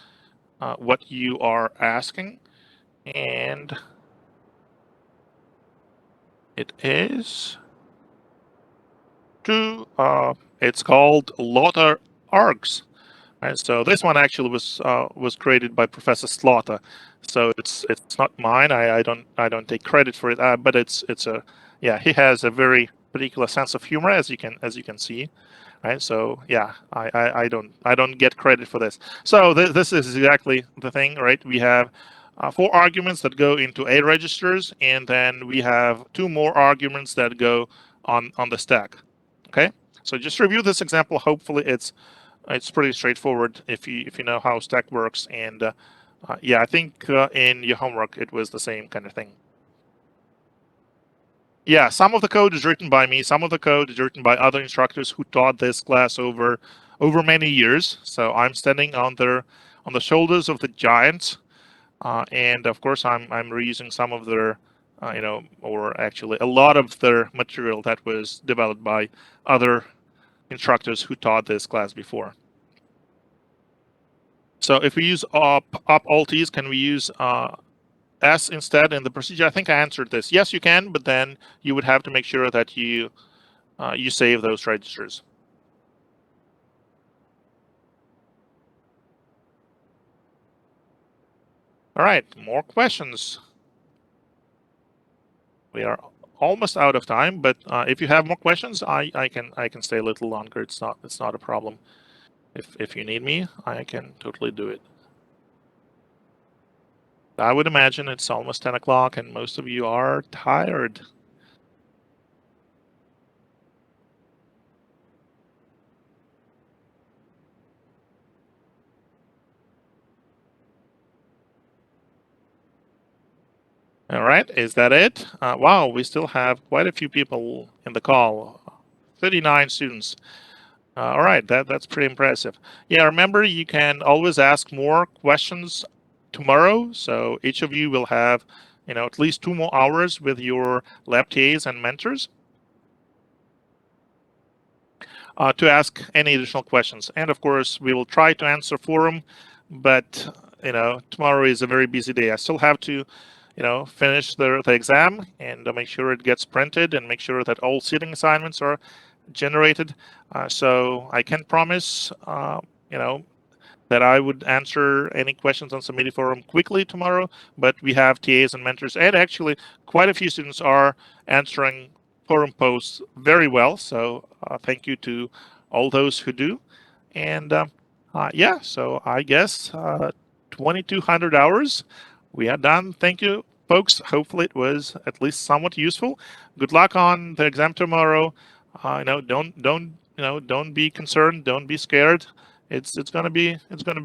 what you are asking, and it is to it's called Lothar args. Right, so this one actually was created by Professor Slaughter, so it's not mine. I don't take credit for it, but it's a he has a very particular sense of humor, as you can see. Right, so yeah, I don't get credit for this. So this is exactly the thing, right? We have 4 arguments that go into A registers, and then we have 2 more arguments that go on the stack. Okay, so just review this example. Hopefully it's pretty straightforward if you know how stack works, and yeah, I think in your homework it was the same kind of thing. Yeah, some of the code is written by me. Some of the code is written by other instructors who taught this class over many years. So I'm standing on the shoulders of the giants, and of course I'm reusing some of their, or actually a lot of their material that was developed by other instructors who taught this class before. So if we use up alt T's, can we use S instead in the procedure? I think I answered this. Yes, you can, but then you would have to make sure that you save those registers. All right, more questions. We are almost out of time, but if you have more questions, I can stay a little longer. It's not a problem. If you need me, I can totally do it. I would imagine it's almost 10 o'clock and most of you are tired. All right, is that it? Wow, we still have quite a few people in the call. 39 students. All right, that's pretty impressive. Yeah, remember you can always ask more questions tomorrow. So each of you will have, at least 2 more hours with your lab TAs and mentors to ask any additional questions. And of course, we will try to answer for them, but tomorrow is a very busy day. I still have to, finish the exam and make sure it gets printed and make sure that all seating assignments are generated. So I can promise, that I would answer any questions on Submiti Forum quickly tomorrow, but we have TAs and mentors, and actually quite a few students are answering forum posts very well. So thank you to all those who do. And yeah, so I guess 2,200 hours, we are done. Thank you, folks. Hopefully it was at least somewhat useful. Good luck on the exam tomorrow. Don't be concerned. Don't be scared. It's gonna be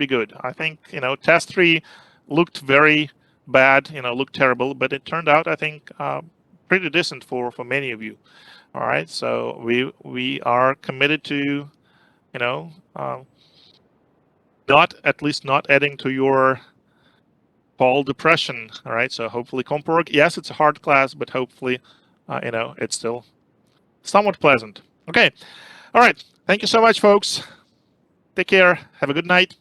good. I think test 3 looked very bad. Looked terrible, but it turned out I think pretty decent for many of you. All right, so we are committed to not at least not adding to your fall depression. All right, so hopefully Comporg, yes, it's a hard class, but hopefully it's still somewhat pleasant. Okay, all right, thank you so much, folks. Take care. Have a good night.